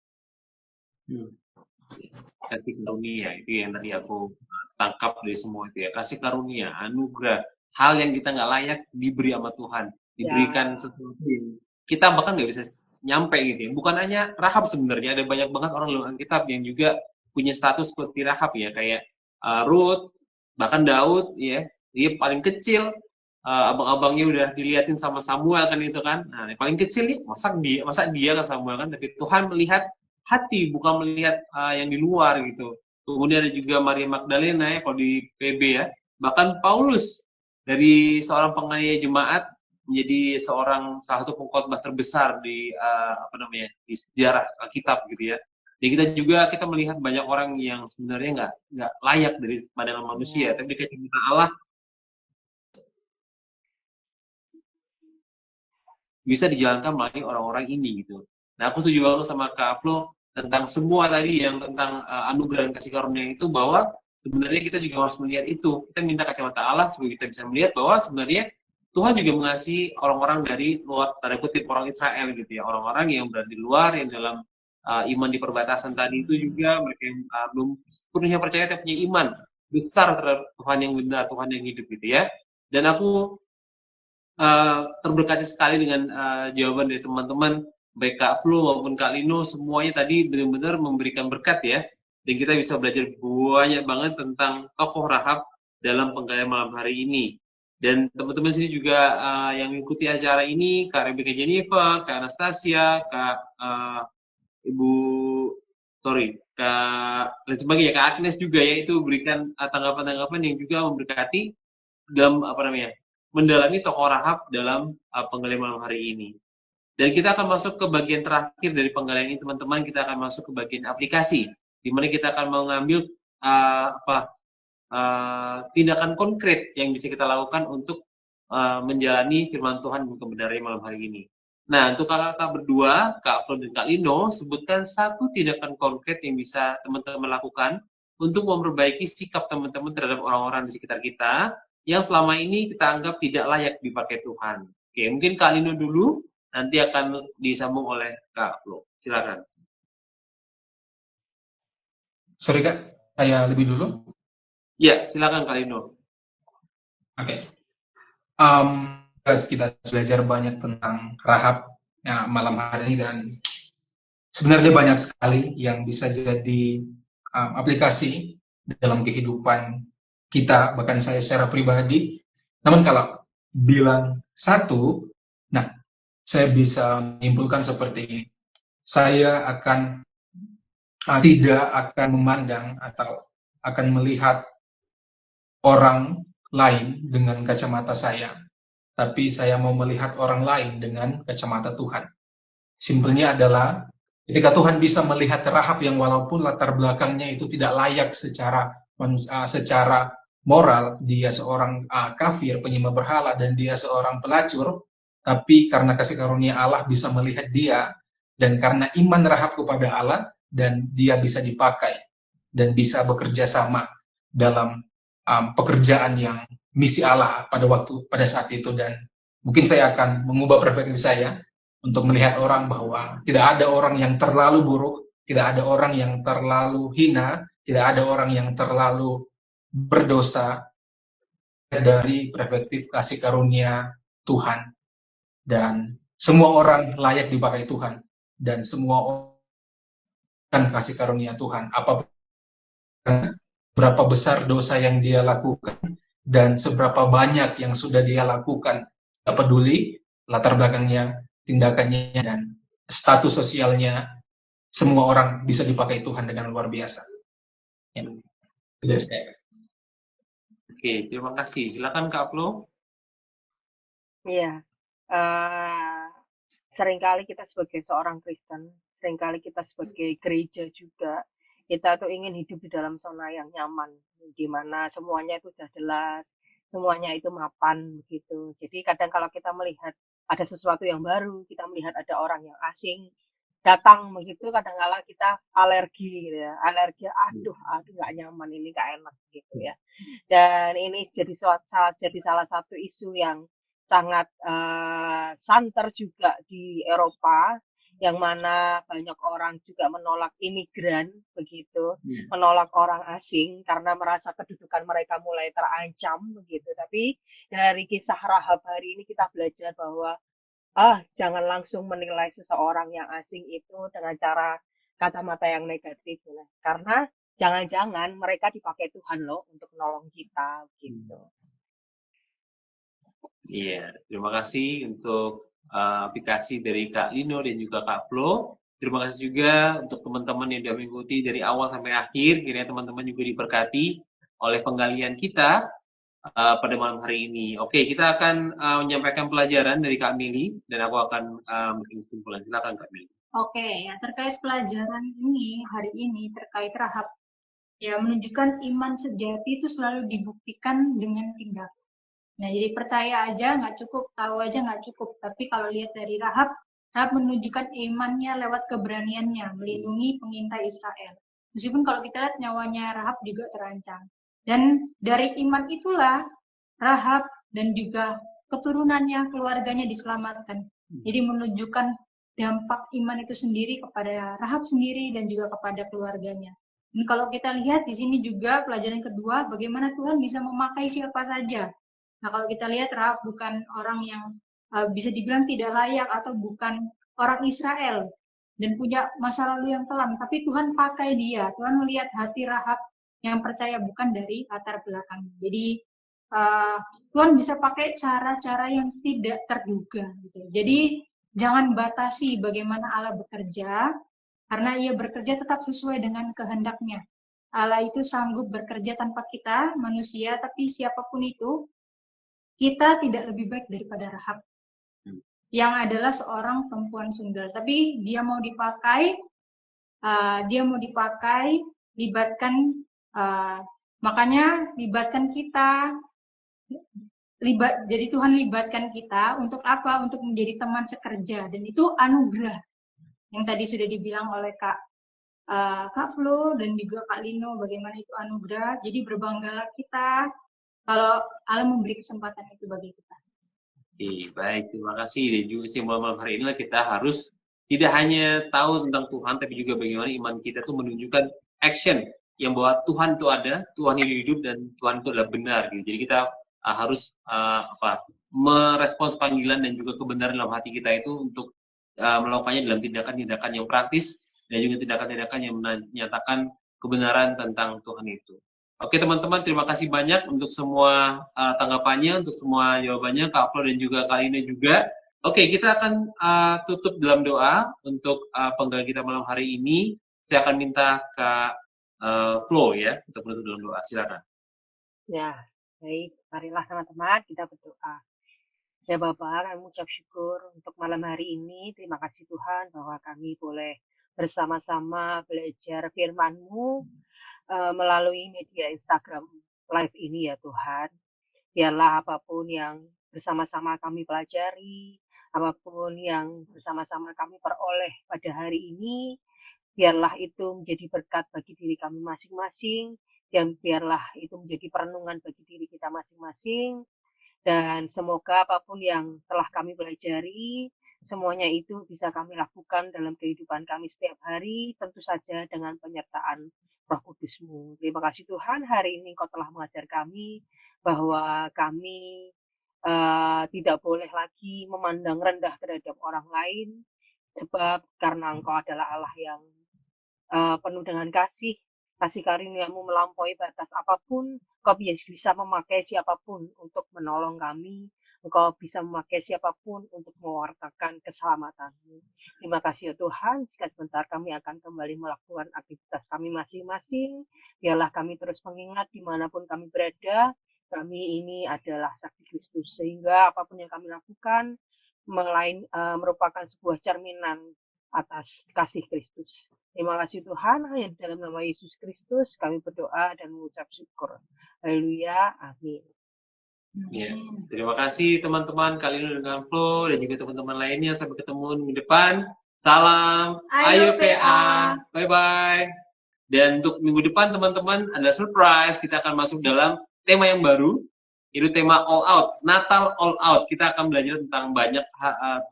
Kasih karunia itu yang tadi aku tangkap dari semua itu ya. Kasih karunia, anugerah, hal yang kita nggak layak diberi sama Tuhan, diberikan sesuatu yang kita bahkan nggak bisa nyampe gitu ya. Bukan hanya Rahab sebenarnya, ada banyak banget orang dalam Alkitab yang juga punya status seperti Rahab ya, kayak Ruth, bahkan Daud ya, dia paling kecil, abang-abangnya udah diliatin sama Samuel kan itu kan. Nah, yang paling kecil nih, masa dia kan Samuel kan, tapi Tuhan melihat hati, bukan melihat yang di luar gitu. Kemudian ada juga Maria Magdalena ya, kalau di PB ya. Bahkan Paulus, dari seorang penganiaya jemaat menjadi salah satu pengkhotbah terbesar di di sejarah Alkitab gitu ya. Jadi kita melihat banyak orang yang sebenarnya nggak layak dari pandangan manusia, tapi di kacamata Allah bisa dijalankan melalui orang-orang ini gitu. Nah, aku setuju banget sama Kak Flo tentang semua tadi yang tentang anugerah dan kasih karunia itu, bahwa sebenarnya kita juga harus melihat itu. Kita minta kacamata Allah supaya kita bisa melihat bahwa sebenarnya Tuhan juga mengasihi orang-orang dari luar, tanda kutip orang Israel gitu ya, orang-orang yang berada di luar, yang dalam iman di perbatasan tadi itu juga mereka yang belum sepenuhnya percaya, tapi punya iman besar terhadap Tuhan yang benar, Tuhan yang hidup gitu ya. Dan aku terberkati sekali dengan jawaban dari teman-teman, baik Kak Flu maupun Kak Lino, semuanya tadi benar-benar memberikan berkat ya. Dan kita bisa belajar banyak banget tentang tokoh Rahab dalam penggalian malam hari ini. Dan teman-teman sini juga yang mengikuti acara ini, Kak Rebecca Jennifer, Kak Anastasia, Kak Kak Agnes juga ya, itu berikan tanggapan-tanggapan yang juga memberkati dalam mendalami tokoh Rahab dalam penggalian malam hari ini. Dan kita akan masuk ke bagian terakhir dari penggalian ini, teman-teman. Kita akan masuk ke bagian aplikasi, di mana kita akan mengambil tindakan konkret yang bisa kita lakukan untuk menjalani firman Tuhan dan kebenaran malam hari ini. Nah, untuk kakak berdua, Kak Flo dan Kak Lino, sebutkan satu tindakan konkret yang bisa teman-teman lakukan untuk memperbaiki sikap teman-teman terhadap orang-orang di sekitar kita yang selama ini kita anggap tidak layak dipakai Tuhan. Oke, mungkin Kak Lino dulu, nanti akan disambung oleh Kak Flo. Silakan. Sorry Kak, saya lebih dulu. Ya, silakan Kak Lino. Oke. Kita belajar banyak tentang Rahab ya, malam hari ini, dan sebenarnya banyak sekali yang bisa jadi aplikasi dalam kehidupan kita, bahkan saya secara pribadi. Namun kalau bilang satu, nah saya bisa menyimpulkan seperti ini. Saya akan tidak akan memandang atau akan melihat orang lain dengan kacamata saya, tapi saya mau melihat orang lain dengan kacamata Tuhan. Simpelnya adalah ketika Tuhan bisa melihat Rahab yang walaupun latar belakangnya itu tidak layak secara moral, dia seorang kafir, penyembah berhala, dan dia seorang pelacur, tapi karena kasih karunia Allah bisa melihat dia, dan karena iman Rahab kepada Allah, dan dia bisa dipakai dan bisa bekerja sama dalam pekerjaan yang misi Allah pada saat itu. Dan mungkin saya akan mengubah perspektif saya untuk melihat orang bahwa tidak ada orang yang terlalu buruk, tidak ada orang yang terlalu hina, tidak ada orang yang terlalu berdosa. dari perspektif kasih karunia Tuhan, dan semua orang layak dipakai Tuhan, dan semua orang kasih karunia Tuhan, apapun berapa besar dosa yang dia lakukan dan seberapa banyak yang sudah dia lakukan, tidak peduli latar belakangnya, tindakannya, dan status sosialnya, semua orang bisa dipakai Tuhan dengan luar biasa. Ya. Itu saya. Oke, terima kasih. Silakan Kak Flo. Iya, seringkali kita sebagai seorang Kristen, seringkali kita sebagai gereja juga, kita tuh ingin hidup di dalam zona yang nyaman, di mana semuanya itu sudah jelas, semuanya itu mapan begitu. Jadi kadang kalau kita melihat ada sesuatu yang baru, kita melihat ada orang yang asing datang begitu, kadang-kala kita alergi gitu ya, alergi, aduh nggak nyaman, ini nggak enak gitu ya. Dan ini jadi salah satu isu yang sangat santer juga di Eropa, yang mana banyak orang juga menolak imigran begitu, menolak orang asing karena merasa kedudukan mereka mulai terancam begitu. Tapi dari kisah Rahab hari ini kita belajar bahwa jangan langsung menilai seseorang yang asing itu dengan cara kacamata yang negatif ya. Karena jangan-jangan mereka dipakai Tuhan loh untuk nolong kita gitu. Iya, terima kasih untuk aplikasi dari Kak Lino dan juga Kak Flo. Terima kasih juga untuk teman-teman yang sudah mengikuti dari awal sampai akhir. Kiranya teman-teman juga diberkati oleh penggalian kita pada malam hari ini. Oke, kita akan menyampaikan pelajaran dari Kak Mili dan aku akan bikin kesimpulan. Silakan Kak Mili. Oke, ya terkait pelajaran ini hari ini terkait Rahab, ya menunjukkan iman sejati itu selalu dibuktikan dengan tindakan. Nah, jadi percaya aja nggak cukup, tahu aja nggak cukup. Tapi kalau lihat dari Rahab, Rahab menunjukkan imannya lewat keberaniannya melindungi pengintai Israel. Meskipun kalau kita lihat nyawanya Rahab juga terancam. Dan dari iman itulah Rahab dan juga keturunannya, keluarganya diselamatkan. Jadi menunjukkan dampak iman itu sendiri kepada Rahab sendiri dan juga kepada keluarganya. Dan kalau kita lihat di sini juga pelajaran kedua, bagaimana Tuhan bisa memakai siapa saja. Nah, kalau kita lihat Rahab bukan orang yang bisa dibilang tidak layak atau bukan orang Israel dan punya masa lalu yang kelam, tapi Tuhan pakai dia. Tuhan melihat hati Rahab yang percaya bukan dari latar belakang. Jadi Tuhan bisa pakai cara-cara yang tidak terduga. Gitu. Jadi jangan batasi bagaimana Allah bekerja, karena ia bekerja tetap sesuai dengan kehendaknya. Allah itu sanggup bekerja tanpa kita, manusia, tapi siapapun itu, kita tidak lebih baik daripada Rahab yang adalah seorang perempuan sundal, tapi dia mau dipakai, libatkan, makanya libatkan kita, jadi Tuhan libatkan kita untuk apa? Untuk menjadi teman sekerja, dan itu anugerah yang tadi sudah dibilang oleh Kak Flo dan juga Kak Lino, bagaimana itu anugerah. Jadi berbanggalah kita kalau Allah memberi kesempatan itu bagi kita. Oke, baik, terima kasih. Dan juga simbol malam hari inilah kita harus tidak hanya tahu tentang Tuhan, tapi juga bagaimana iman kita itu menunjukkan action yang bahwa Tuhan itu ada, Tuhan itu hidup, dan Tuhan itu adalah benar. Gitu. Jadi kita harus merespons panggilan dan juga kebenaran dalam hati kita itu untuk melakukannya dalam tindakan-tindakan yang praktis dan juga tindakan-tindakan yang menyatakan kebenaran tentang Tuhan itu. Oke teman-teman, terima kasih banyak untuk semua tanggapannya, untuk semua jawabannya, Kak Flo dan juga Kak Ina juga. Oke, kita akan tutup dalam doa untuk penggal kita malam hari ini. Saya akan minta Kak Flo ya, untuk menutup dalam doa. Silakan. Ya, baik. Marilah teman-teman kita berdoa. Ya Bapak, kami ucap syukur untuk malam hari ini. Terima kasih Tuhan bahwa kami boleh bersama-sama belajar firman-Mu melalui media Instagram Live ini ya Tuhan. Biarlah apapun yang bersama-sama kami pelajari, apapun yang bersama-sama kami peroleh pada hari ini, biarlah itu menjadi berkat bagi diri kami masing-masing, dan biarlah itu menjadi perenungan bagi diri kita masing-masing, dan semoga apapun yang telah kami pelajari, semuanya itu bisa kami lakukan dalam kehidupan kami setiap hari, tentu saja dengan penyertaan Roh Kudus-Mu. Terima kasih Tuhan, hari ini Engkau telah mengajar kami bahwa kami tidak boleh lagi memandang rendah terhadap orang lain, sebab karena Engkau adalah Allah yang penuh dengan kasih karunia-Mu melampaui batas apapun, Engkau bisa memakai siapapun untuk menolong kami, Engkau bisa memakai siapapun untuk mewartakan keselamatan-Mu. Terima kasih ya Tuhan, jika sebentar kami akan kembali melakukan aktivitas kami masing-masing, biarlah kami terus mengingat dimanapun kami berada, kami ini adalah saksi Kristus, sehingga apapun yang kami lakukan merupakan sebuah cerminan atas kasih Kristus. Terima kasih Tuhan, hanya dalam nama Yesus Kristus kami berdoa dan mengucap syukur. Haleluya, amin. Ya, terima kasih teman-teman Kalino dengan Flo dan juga teman-teman lainnya. Sampai ketemu minggu depan. Salam, ayo PA. Bye-bye. Dan untuk minggu depan teman-teman ada surprise. Kita akan masuk dalam tema yang baru. Itu tema all out, Natal all out. Kita akan belajar tentang banyak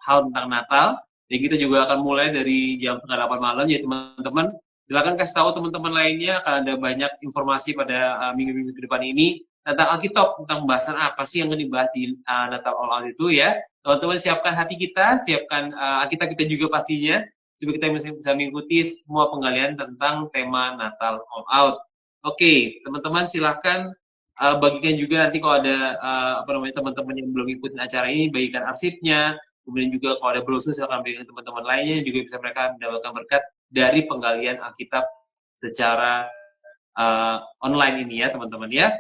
hal tentang Natal. Dan kita juga akan mulai dari jam 7:30 malam ya teman-teman. Silakan kasih tahu teman-teman lainnya, akan ada banyak informasi pada minggu-minggu ke depan ini tentang Alkitab, tentang pembahasan apa sih yang akan dibahas di Natal all out itu ya. Teman-teman siapkan hati kita, siapkan Alkitab kita juga pastinya, supaya kita bisa mengikuti semua penggalian tentang tema Natal all out. Oke, teman-teman silahkan bagikan juga nanti kalau ada teman-teman yang belum ikutin acara ini, bagikan arsipnya. Kemudian juga kalau ada brosur silahkan berikan teman-teman lainnya, juga bisa mereka mendapatkan berkat dari penggalian Alkitab secara online ini ya teman-teman ya.